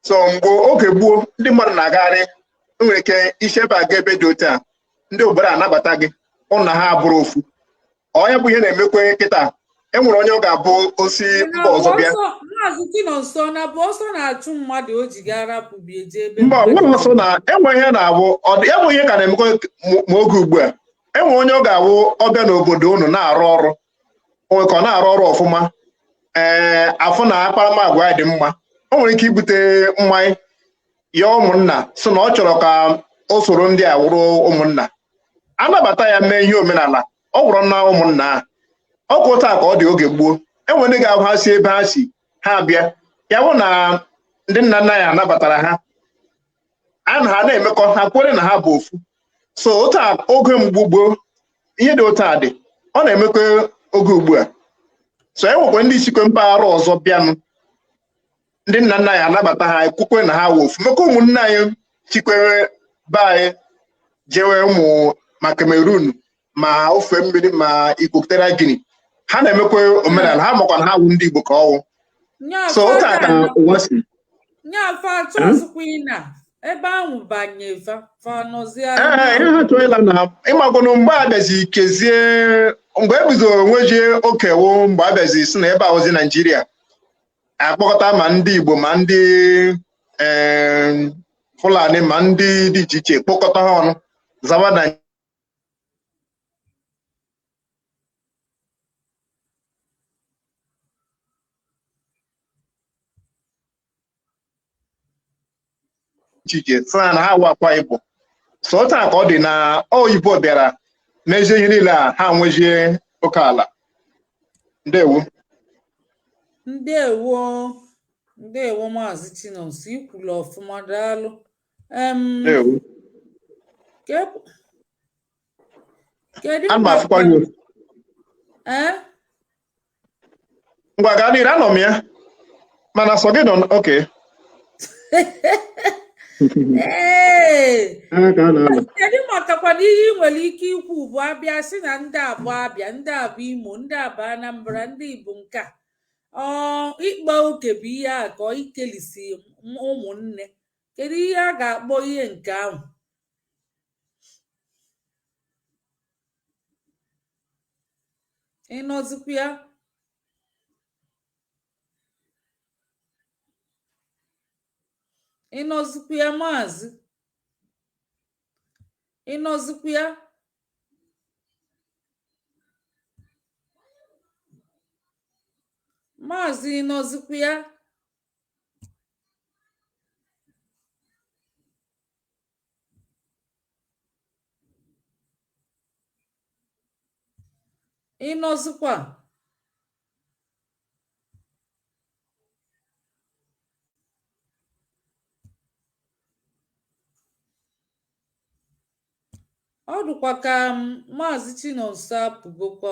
so mgbe oge gboo ndị mmadụ na-agagharị nwere ike isi ebe a ga ebe dị otu a ndị obodo anabata gị ụna ha abụrụ ofu onye bụ ihe na-emekwe kịta enwere onye ọ ga-abụ osi mba ọzọ bịa mba ọbụla ọsọ na enwe ihe na-abụ ya bụ ihe ka na-emekwa ma oge ugbu a enwere onye ọ ga-abụ ọbịa n'obodo unu na-arụ ọrụ onwe ka ọ na-arụ ọrụ ọfụma afọ na akparamagwa ya dị mma o nwere ike ibute mmanya ya ụmụnna so na ọ chọrọ ka o soro ndị a wụrụ ụmụnna anabata ya mee ihe omenala ọ wụrụ na ụmụnna a ọkụ taa ka ọ dị oge gboo enwere ndị ga-ahụ ha si ebe ha si ha bịa ya bụ na ndị nna nna ya anabatara ha ha na-emekọ ha kwere na ha bụ ofu so otu oge mgbe gboo ihe dị otu a dị ọ na-emekwa oge ugbu a so enwekwa ndị isikwe mpaghara ọzọ bịanụ ndị nna nna ya anabata ha ekwukwe na ha wụ ofu mekwa ụmụnne anyị chikwere be anyị jewe ụmụ ma Cameroon ma ofe mmiri ma Equatorial Guinea ha na-emekwa omenala ha makwa na ha wụ ndị Igbo ka ọwụ so otu a ka ụwa si ebe ahụ banye ihe ha chọrọ ịla na ịmagonu mgbe abịazi kezie mgbe ebizoro onwejie okewo mgbe abịazi si na ebe ahụzi Naijiria akpọkọta ma ndị Igbo ma ndị Fulani ma ndị dị iche iche kpọkọta ha ọnụ zaba na iche sị na ha Akwa Ibom so taa ka ọ dị na oyibo bịara mezie ihe niile a ha nwejie oke ala ndewo Maazị Chinonso ikwulu ọfụma daalụ kedu ngwa gaa n'iru anọ m ya mana sọ gị nọ oke kedu makakwana ihe ị nwere ike ikwu bụ abịa sị na ndị abụ Abịa ndị abụ Imo ndị abụ Anambra ndị Igbo nke ịkpa oke bụ ihe a ka ikelisi ụmụnne kedu ihe a ga-akpọ ihe nke ahụ ịnọzikwa ya ịnọzikwa ya maazị ịnọzikwa ya maazị ịnọzikwa ya ịnọzikwa ọ dịkwa ka maazị Chinonso apụgokwa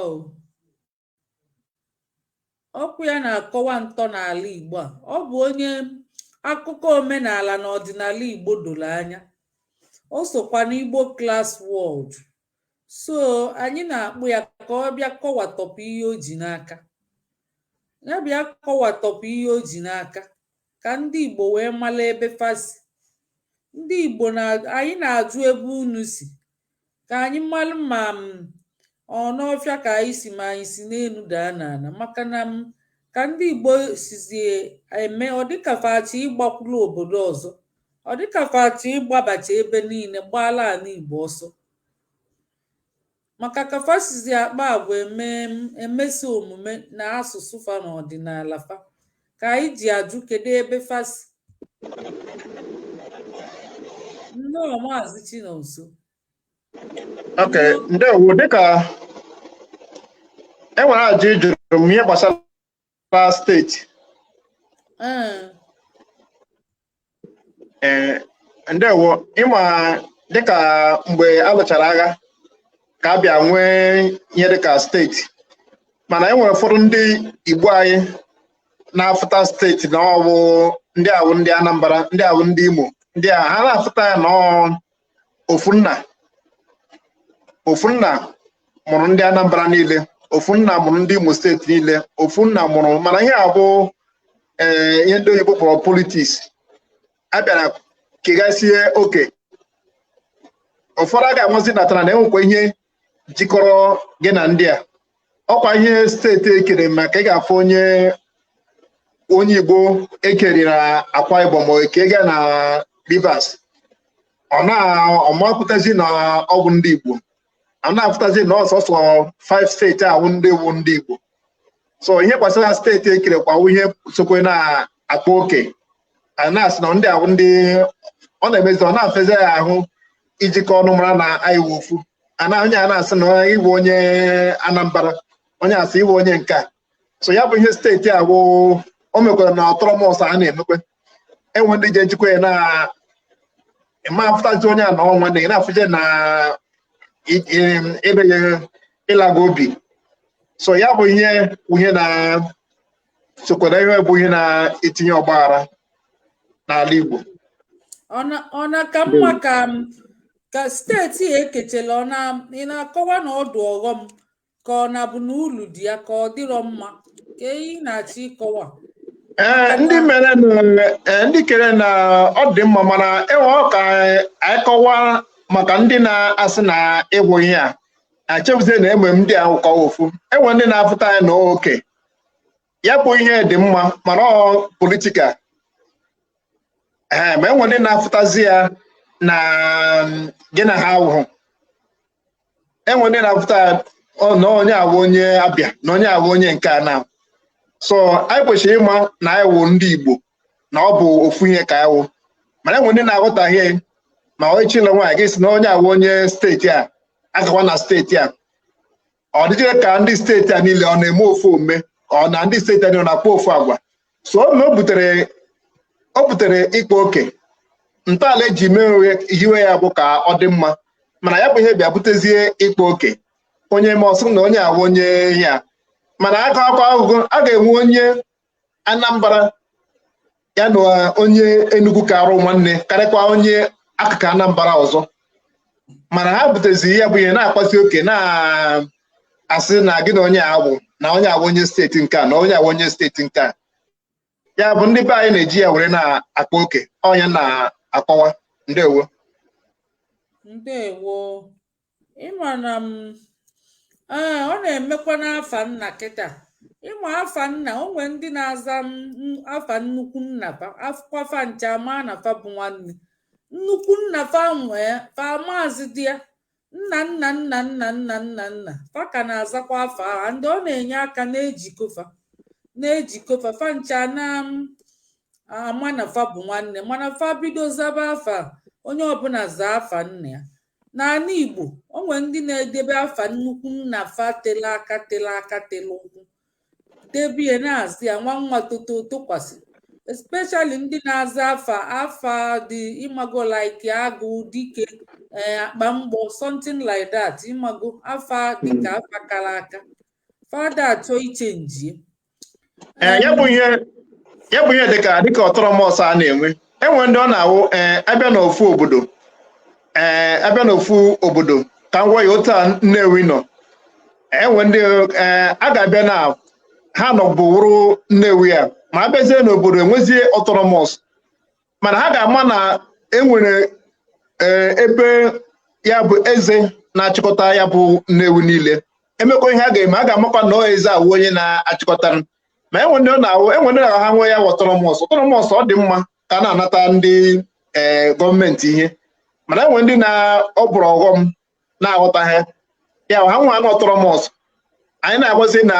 okwu ya na-akọwa ntọala Igbo a. Ọ bụ onye akụkọ omenala na ọdịnala Igbo doro anya. O sokwa n'Igbo Class World. So anyị na-akpụ ya ka ọ bịa kọwatọpụ ihe o ji n'aka. Ya bịa kọwatọpụ ihe o ji n'aka ka ndị Igbo wee mara ebe fasi. Ndị Igbo anyị na-ajụ ebe unu si ka anyị mara ma ọ n'ọfịa ka anyị si ma anyị si n'elu daa n'ala, maka na ka ndị Igbo sizi eme ọ dịka fachi ịgbakwuru obodo ọzọ, ọ dịka fachi ịgbabacha ebe niile gbaala ala Igbo ọsọ, maka ka fasizi akpa agwa emesi omume na asụsụ fa na ọdịnala fa ka anyị ji ajụ kedu ebe fasi. Nnọọ Maazị Chinonso. Okay, ndewo. Dịka enwere ajụ jụrụ m ihe gbasara steeti. Ndewo. Ịma dịka mgbe a lụchara agha ka a bịa nwee ihe dịka steeti, mana enwere ụfọdụ ndị Igbo anyị na-afụta steeti na ọwụ ndị awụ ndị Anambra, ndị awụ ndị Imo, ndị a ha na-afụta ya na ofu nna mụrụ ndị Anambra niile, ofu nna mụrụ ndị Imo steeti niile, ofu nna mụrụ, mana ihe abụ ihe ndị oyibo kpọrọ politiks. A bịara kegasie oke. Ụfọdụ a ga-amazi natara na enwekwa ihe jikọrọ gị na ndị a. Ọkwa ihe steeti ekere maka ị ga-afụ onye Igbo ekeri na Akwa Ibom ma eke ga na Rivers, ọ mapụtazi na ọ bụ ndị Igbo, a na-afụtazi na ọsọsọ 5 steeti ahụ ndị wu ndị Igbo. So ihe gbasara steeti ekere kwa ihe sokwe na-akpa oke, a na-asị na ndị ahụ ndị ọ na-emezi, ọ na-afezi ya ahụ ijikọ ọnụ mara na anyị wụ ofu. Onye a na-asị na ịbụ onye Anambra, onye asị ịbụ onye nke a. So ya bụ ihe steeti ahụ o mekwara na ọtọrọmọsọ a na-emekwe. Enwe ndị je ejikwa ya na ma afụtazi onye a na ọnwa na ị na-afụje na ebe ịlaga obi. So ya bụ ihe na sokwara ihe bụ ihe na-etinye ọgbaghara n'ala Igbo. Ọ na ka mma ka steeti ekechela ị na-akọwa na ọdụ ọghọm ka ọ na-abụ na ulu dị ya ka ọ dịrọ mma ka ị na-achọ ịkọwa? Ndị kere na ọ dị mma, mana enwe ka anyị kọwa maka ndị na-asị na ịgwụ ihe a achebuzie na enwe ndị ahụ kọwa ofu. Enwe ndị na-afụta ya na oke ya bụ ihe dị mma, mana ọ politikal. Ma enwe ndị na-afụtazi ya na gị na ha ahụhụ. Enwe ndị na-afụta na onye awụ onye Abịa na onye awụ onye nke a na. So anyị kwesịrị ịma na anyị wụ ndị Igbo, na ọ bụ ofu ihe ka anyị wụ. Mana enwe ndị na-aghọtaghị ma onye chile nwaanyị gị si na onye awụ onye steeti a agawa na steeti a. Ọ dịghị ka ndị steeti a niile ọ na-eme ofu omume, ọ na ndị steeti a niile na-akpọ ofu agwa. So o butere ịkpa oke. Ntọala eji mee hiwe ya bụ ka ọ dị mma, mana ya bụ ihe bịa butezie ịkpa oke. Onye ma ọsụ na onye awụ onye ya, mana aka ahụhụ a ga-enwe onye Anambra ya na onye Enugu ka arụ nwanne karịkwa onye akụkụ Anambra ọzọ. Mana ha butezi ya bụ ihe na-akpasi oke, na-asị na gị na onye awụ na onye awụ onye steeti nke a na onye awụ onye steeti nke a. Ya bụ ndị be anyị na-eji ya were na-akpa oke. Onye na-akọwa. Ndewo. Ịma na ọ na-emekwa n'afa nna kịta. ịma afa nna onwe ndị na-aza afa nnukwu nna afọ ncha ma na fa bụ nwanne nnukwu nna fa nwee fa maazị dị ya nna nna nna nna nna nna nna fa ka na-azakwa afa ahụ ndị ọ na-enye aka na-ejikọfa fa ncha na ama na fa bụ nwanne mana fa bido zaba afa onye ọbụla zaa afa nna ya n'ala Igbo onwe ndị na-edebe afa nnukwu nna fa tele aka tele ụkwụ debie na-azị ya nwa tokwasị especially ndị na-aza afa dị ịmago like agụ dike akpa mgbọ something like that ịmago afa dịka afa kara aka fada achọ ichenji ya bụ ihe dịka ọtọrọmọs a na-enwe enwe ndị ọ na-awụ abịa n'ofu obodo ka ngwa ya otu a Nnewi nọ enwe ndị a ga-abịa na ha nọbụrụ Nnewi a ma abịazie n'obodo enwezie ọtọrọmọs mana ha ga-ama na enwere ebe ya bụ eze na-achịkọta ya bụ Nnewi niile emekọ ihe a ga-eme a ga-amakwa na eze awụ onye na-achịkọtara ma enwe ndị na ha nwee ya ọtọrọmọs ọ dị mma ka a na-anata ndị gọọmenti ihe mana enwe ndị ọ bụrụ ọghọm na-aghọtaghị ya ha nwa na ọtọrọmọs anyị na-agwazi na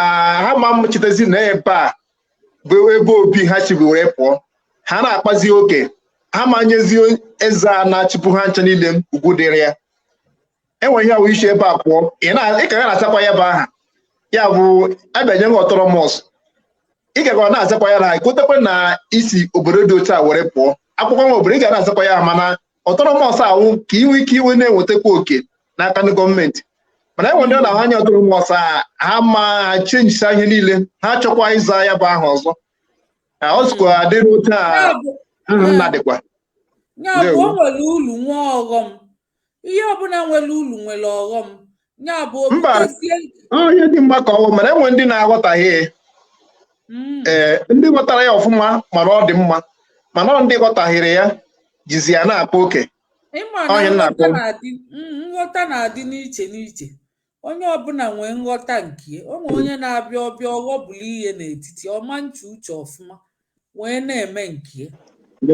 ha ma mchitezi na ebe a bụ ebe obi ha chibi were pụọ ha na-akpazi oke ha ma nyezi eze a na-achịpụ ha ncha niile ugwu dịrị ya enwe ihe awụ iche ebe a pụọ ị ka ga na-asakwa ya bụ aha ya bụ abịanye nwe ọtọrọmọs ị ga-agwa na-azakwa ya na ekotekwe na isi obodo dị otu a were pụọ akwụkwọ nwa obodo ị ga na-azakwa ya mana ọtọrọmọs ahụ ka inwe ike iwe na-enwetakwa oke n'aka ndị gọọmenti mana enwe ndị ọ na-ahụ anya ọtọrọmọs ha ma ha chenjisa ihe niile ha chọkwa ịza ya bụ aha ọzọ ọ zụkwa adịrị otu a nna dịkwa ya bụ o nwere ulu nwa ọghọm ihe ọbụla nwere ulu nwere ọghọm ya bụ mba onye dị mma ka ọghọm mana enwe ndị na-aghọtaghị ndị ghọtara ya ọfụma mana ọ dị mma mana ọ ndị ghọtaghịrị ya jizi ya na-akpa oke nghọta na-adị n'iche onye ọbụla nwee nghọta nke onwe onye na-abịa ọbịa ọghọbụla ihe n'etiti ọma nche uche ọfụma wee na-eme nke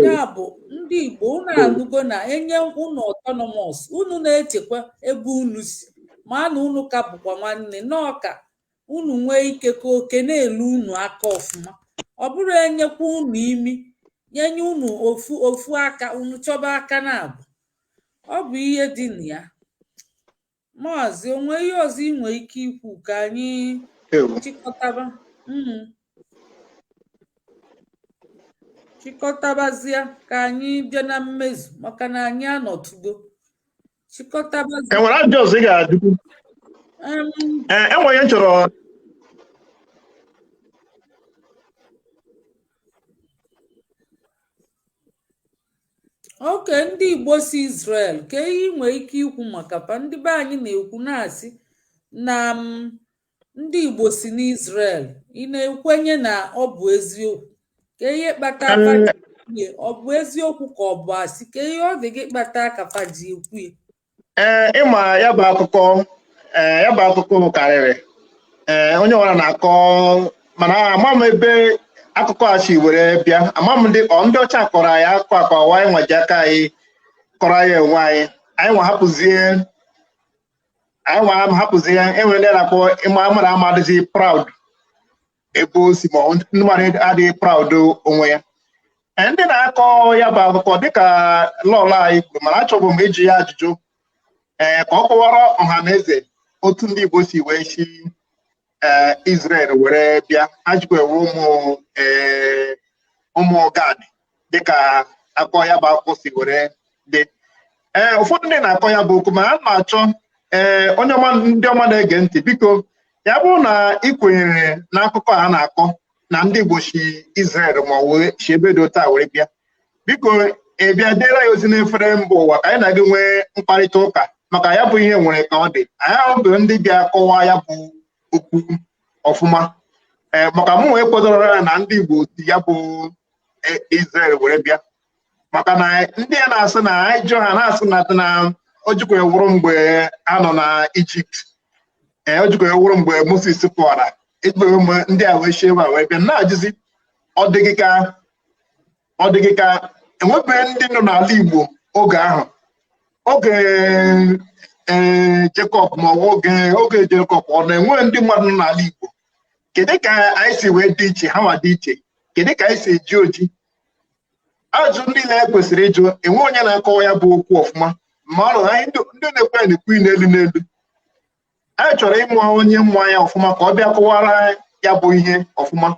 ya bụ ndị Igbo unu anụgo na enye unu ọtọnọmọs unu na-echekwa ebe unu si ma na unu ka bụkwa nwanne n'ọka unu nwee ike ka oke na-elu unu aka ọfụma ọ bụrụ enyekwa unu imi nyenye unu ofu aka unu chọba aka na-abụ ọ bụ ihe dị na ya maazị onwe ihe ọzọ ị nwere ike ikwu ka anyị chịkọtabazie ka anyị bịa na mmezu maka na anyị anọtugo chịkọtabazie enwere ajọ ọzọ ị ga-ajụ enwere chọrọ oke ndị Igbo si Israel ka ihe nwere ike ikwu maka pa ndị be anyị na-ekwu na-asị na ndị Igbo si n'Israel ị na-ekwenye na ọ bụ eziokwu ka ihe kpata ọ bụ eziokwu ka ọ bụ asị ka ihe ọ dị gị kpata ka fa ji ekwu ya ịma ya bụ akụkọ karịrị onye ọbụla na-akọ mana ama m ebe akụkọ a si were bịa ama m ndị ọcha kọrọ anyị akụkọ akọwa anyị nwaji aka anyị kọrọ anyị enwe anyị nwa hapụzie enwere ndị na-akpọ ịma mara amadịzi proud ebe o si ma ndị mmadụ adịghị proud onwe ya ndị na-akọ ya bụ akụkọ dịka lọlọ anyị kwuru mana achọbụ m iji ya ajụjụ ka ọ kọwara ọha na eze otu ndị Igbo si wee si Israel were bịa ha jikwa ewe ụmụ Gad dịka akọ ya bụ akwụkwọ si were dị ụfọdụ ndị na-akọ ya bụ okwu ma a na-achọ ndị ọma na-ege ntị biko ya bụrụ na ị kwenyere n'akụkọ a na-akọ na ndị Igbo si Israel ma wee si ebe dị otu a were bịa biko bịa deere ya ozi n'efere mba ụwa ka anyị na gị nwee mkparịta ụka maka ya bụ ihe nwere ka ọ dị anyị bụ ndị bịa kọwaa ya bụ okwu ọfụma maka mụ wee kwadoro ya na ndị Igbo si ya bụ Israel were bịa maka na ndị a na-asị na anyị jụọ ha na-asị na o jikwa ewuru mgbe a nọ na Ijipt o jikwa ewuru mgbe Moses pụọra ikpe ndị a wee chie ma wee bịa na-ajụzi ọ dịghị ka enwebeghị ndị nọ n'ala Igbo oge ahụ oge Jekọb ma oge Jekọb ọ na-enwe ndị mmadụ nọ n'ala Igbo kedu ka anyị si wee dị iche ha ma dị iche kedu ka anyị si eji oji ajụ ndị na kwesịrị ịjụ enwe onye na-akọwa ya bụ okwu ọfụma ma ọ na anyị ndị na-ekwe na-ekwu n'elu n'elu anyị chọrọ ịmụ onye mmụọ anya ọfụma ka ọ bịa kọwara ya bụ ihe ọfụma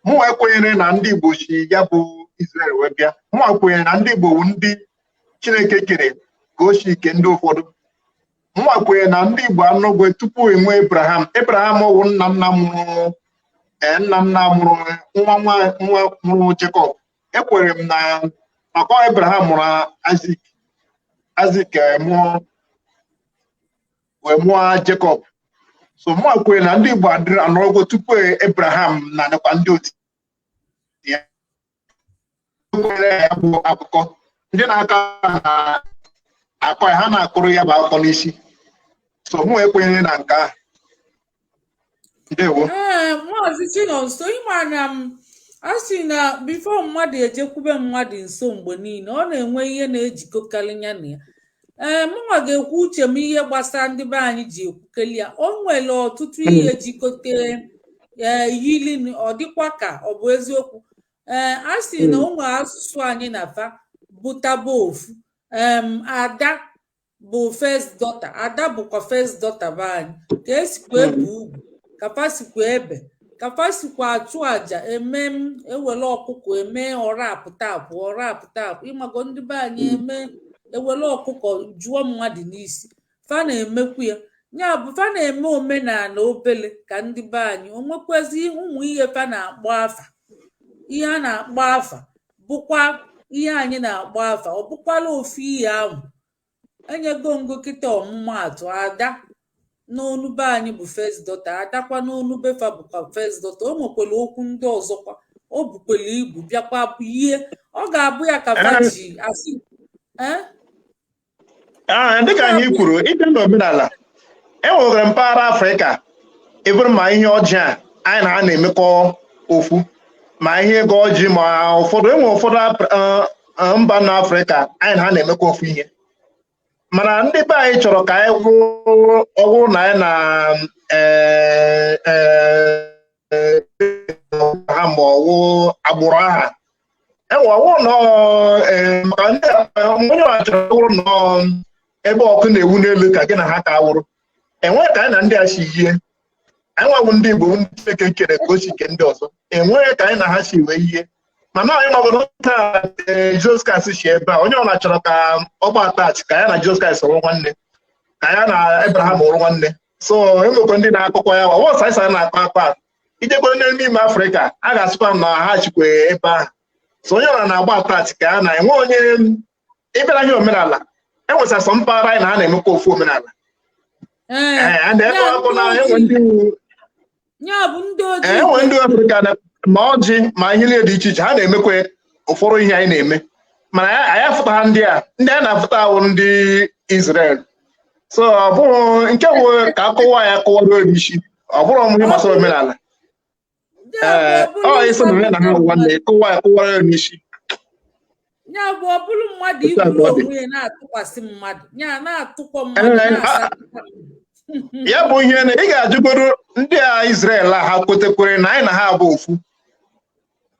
mụ ekwenyere na ndị Igbo si ya bụ Israel wee bịa mụ ekwenyere na ndị Igbo bụ ndị Chineke kere ka o si ike ndị ụfọdụ mụ ekwenyere na ndị Igbo anọgwe tupu enwe Abraham wụ nna nna mụrụ nwa mụrụ Jekọb ekwere m na maka Abraham mụrụ Azik wee mụọ Jekọb so mụ ekwenyere na ndị Igbo anọgwe tupu Abraham na nakwa ndị otu ya ya bụ akụkọ ndị na-aka akọ ya ha na-akụrụ ya bụ akụkọ n'isi so mụ ekwenyere na nke ahụ. Ndewo. Maazị Chinonso ịma na a sị na bifo mmadụ ejekwube mmadụ nso mgbe niile ọ na-enwe ihe na-ejikọkarị ya na ya mụnwa ga-ekwu uche m ihe gbasara ndị be anyị ji ekwukeli ya o nwere ọtụtụ ihe jikọta yili ọ dịkwa ka ọ bụ eziokwu a sị na ụmụ asụsụ anyị na fa bụtaba ofu ada bụ first daughter ada bụkwa first daughter be anyị ka esikwa ebe ugwu kafa sikwa ebe kafa sikwa achụ aja ewele ọkụkọ eme ọra apụta apụ ịmago ndị be anyị ewele ọkụkọ jụọ mmadụ n'isi fa na-emekwu ya bụ fa na-eme omenala obele ka ndị be anyị o nwekwezi ụmụ ihe fa na-akpọ afa ihe a na-akpọ afa bụkwa ihe anyị na-akpọ afa ọ bụkwala ofu ihe ahụ enyego kịta ọmụmaatụ ada n'onu be anyị bụ first daughter adakwa n'onu befa bụkwa first daughter o nwekwara okwu ndị ọzọkwa o bukwara ibu bịakwa bụ ihe ọ ga-abụ ya ka faji asị dịka anyị kwuru ịbịa n'omenala enwere mpaghara Afrịka ịbụrụ ma ihe ọjị a anyị na ha na-emekọ ofu ma ihe ego ọjị ma ụfọdụ ụfọdụ mba n'Afrịka anyị na ha na-emekọ ofu ihe mana ndị be anyị chọrọ ka anyị ọgwụrụ na anyị na ha ma ọwụ agbụrụ aha enwewo maka ndị onye ọha chọrọ ọgwụrụ nọ ebe ọkụ na-ewu n'elu ka gị na ha ka awụrụ enweghị ka anyị na ndị a si yie anyị nwabụ ndị Igbo ndị Chineke kere ka o si ke ndị ọzọ enweghị ka anyị na ha si wee ihe mana anyị nọgoro taa Joskas si ebe a onye ọla chọrọ ka ọ gba atach ka ya na Joskas ọrụ nwanne ka ya na Abraham ọrụ nwanne so enwekwa ndị na-akụkọ ya ọwọsa ịsa na-akọ akpa ijekwere n'ime Afrịka a ga-asịkwa na ha chikwe ebe ahụ so onye ọla na-agba atach ka ya na enwe onye ịbịara ihe omenala enwesara sọ mpaghara anyị na ha na-emekwa ofu omenala enwe ndị Afrịka ma ọjị ma ihe niile dị iche iche ha na-emekwa ụfọdụ ihe anyị na-eme mana anyị afụta ha ndị a na-afụta ahụ ndị Israel so ọ bụrụ nke bụ ka akọwa ya akọwara isi ọ bụrụ ọmụmụ gbasara omenala ọ isi na ya na ha nwanne kọwa ya kọwara n'isi ya bụ ọ bụrụ mmadụ iburu onwe ya na-atụkwasị mmadụ ya na-atụkwa mmadụ ya bụ ihe ị ga-ajụgodo ndị a Israel ha kwetekwere na anyị na ha bụ ofu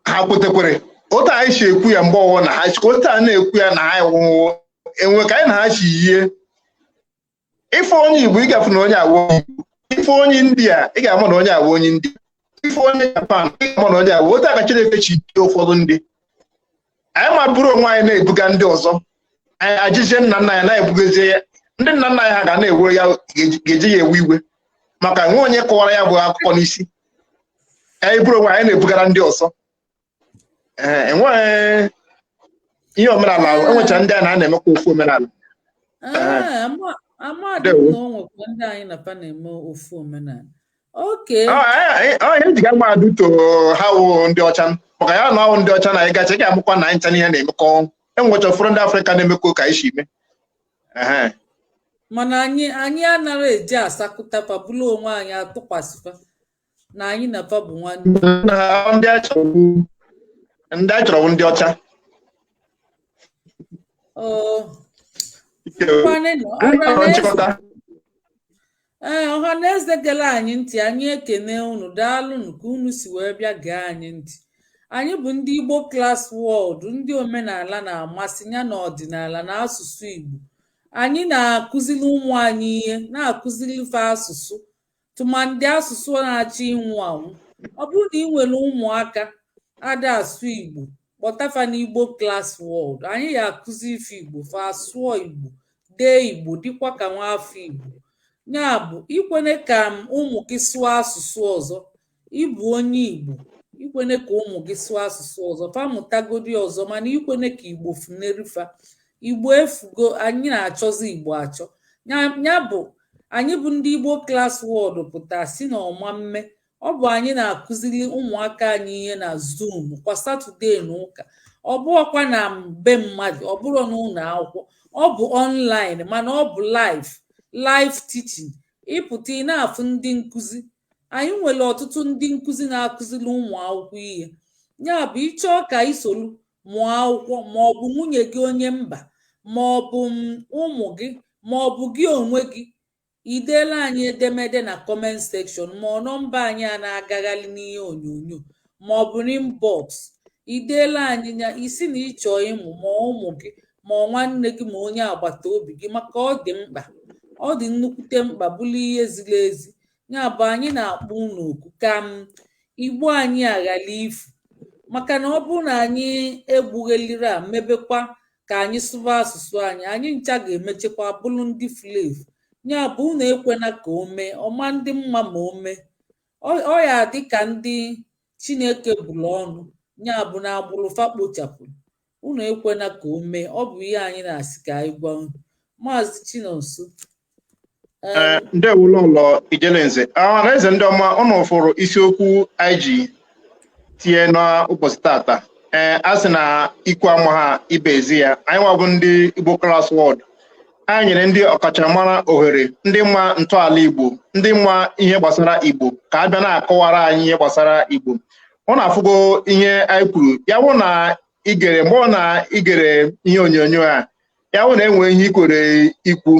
ha kwetekwere otu anyị si ekwu ya mgbe ọwụwa na ha otu a na-ekwu ya na ha enwe ka anyị na ha si yie ife onye Igbo ị ga-afụ na onye awụ Igbo ife onye India ị ga-ama na onye awụ onye India ife onye Japan ị ga-ama na onye awụ otu aka Chineke chi dị ụfọdụ ndị anyị ma bụrụ onwe anyị na-ebuga ndị ọzọ anyị ajije nna nna ya na-ebugazie ya ndị nna nna anyị ha ga na-ewe ya ga-eji ya ewe iwe maka nwe onye kọwara ya bụ akụkọ n'isi anyị bụrụ onwe anyị na-ebugara ndị ọzọ enweghị ihe omenala enwechara ndị a na-emekwa ofu omenala ihe jiga mmadụ to ha wụ ndị ọcha maka ya na ọwụ ndị ọcha na ịgacha ị ga-amụkwa na ncha ihe na-emekọ enwecha ụfọdụ ndị Afrịka na-emekọ ka anyị si eme mana anyị anaghị eji asakụtapa bụrụ onwe anyị atụkwasịfa na anyị na fa bụ nwanne. ndị a chọrọ ndị ọcha. Ọha na eze gere anyị ntị, anyị ekene unu, daalụnụ ka unu si wee bịa gee anyị ntị. Anyị bụ ndị Igbo Class World, ndị omenala na-amasị ya na ọdịnala na asụsụ Igbo. Anyị na-akụziri ụmụ anyị ihe, na-akụziri ife asụsụ tụmadị asụsụ na-achọ ịnwụ anwụ. Ọ bụrụ na ị nwere ụmụaka ada asụ Igbo, kpọtafa n'Igbo Class World. Anyị ga-akụzi ife Igbo fa asụọ Igbo, dee Igbo, dịkwa ka nwaafọ Igbo. Ya bụ ikwene ka ụmụ gị sụọ asụsụ ọzọ, ịbụ onye Igbo, ikwene ka ụmụ gị sụọ asụsụ ọzọ, fa mụtagodi ọzọ, mana ikwene ka Igbo funerifa. Igbo efugo, anyị na-achọzi Igbo achọ. Ya bụ anyị bụ ndị Igbo Class World pụta si na ọma mme. Ọ bụ anyị na-akụziri ụmụaka anyị ihe na Zoom kwa Satọde na ụka. Ọ bụghịkwa na be mmadụ, ọ bụrụ n'ụlọ akwụkwọ, ọ bụ online, mana ọ bụ live teaching. Ịpụta ị na-afụ ndị nkụzi. Anyị nwere ọtụtụ ndị nkụzi na-akụziri ụmụ akwụkwọ ihe. Ya bụ ịchọọ ka isolu mụọ akwụkwọ, ma ọ bụ nwunye gị onye mba, ma ọ bụ ụmụ gị, ma ọ bụ gị onwe gị, ideela anyị edemede na comment section, ma ọ nọmba anyị a na-agagharị n'ihe onyonyo, ma ọ bụ n'inbox. Ideela anyị ya isi na ịchọọ ịmụ ma ụmụ gị, ma nwanne gị, ma onye agbata obi gị, maka ọ dị mkpa. Ọ dị nnukwute mkpa, bụrụ ihe ziri ezi. Ya bụ anyị na-akpọ unu oku ka Igbo anyị aghara ifu, maka na ọ bụrụ na anyị egbugheliri a mebekwa ka anyị sụba asụsụ anyị, anyị ncha ga-emechekwa bụrụ ndị flevu. Ya bụ unu ekwena ka o mee, ọma ndị mma ma o mee. Ọ ya dị ka ndị Chineke bụrụ ọnụ, ya bụ na agbụrụ fa kpochapụrụ. Unu ekwena ka o mee, ọ bụ ihe anyị na-asị ka anyị gwa unu. Maazị Chinonso. Ndewo ụlọ Ijelenze. Ọhaneze ndị ọma, unu fụrụ isiokwu anyị ji tie n'ụbọchị tata. A sị na ikwu ama ha ibe ezi ya. Anyị nwa bụ ndị Igbo Class World. Anyị nyere ndị ọkachamara ohere, ndị mma ntọala Igbo, ndị mma ihe gbasara Igbo, ka a bịa na-akọwara anyị ihe gbasara Igbo. Ọ na-afụgo ihe anyị kwuru, ya bụ na igere, mgbe ọ na igere ihe onyonyo a, ya bụ na enwe ihe ikwere ikwu,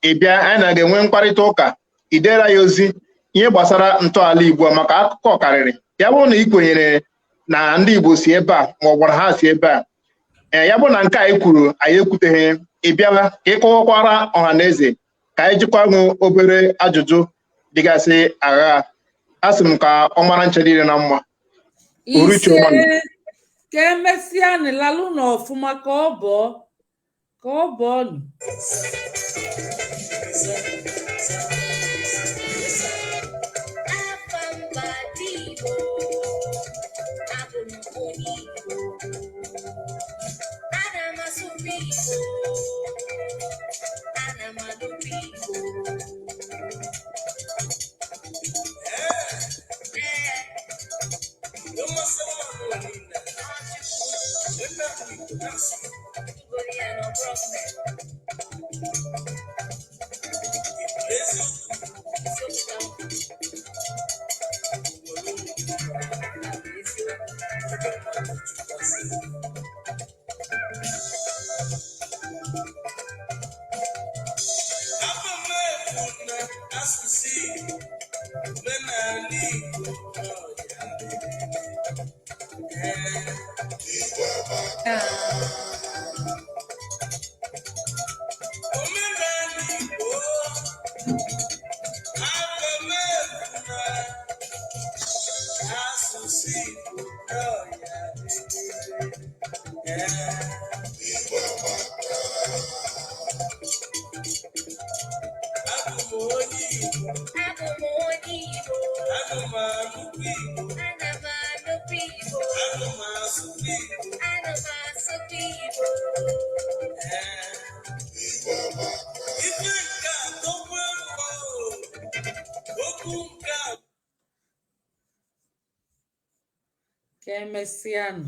ịbịa anyị na-ga-enwe mkparịta ụka, idera ya ozi ihe gbasara ntọala Igbo, maka akụkọ karịrị. Ya bụ na ị kwenyere na ndị Igbo si ebe a, ma ọ gwara ha si ebe a, ya bụ na nke anyị kwuru anyị ekwuteghị, ịbịala ka ịkọwakwara ọha na eze, ka anyị jikwa nwụ obere ajụjụ dịgasị agha. A sị m ka ọ mara nche niile na mma. Ise ka emesịa n'ịlalụ n'ọfụma ka ọ bọọ nụ. Ka emesịa nụ.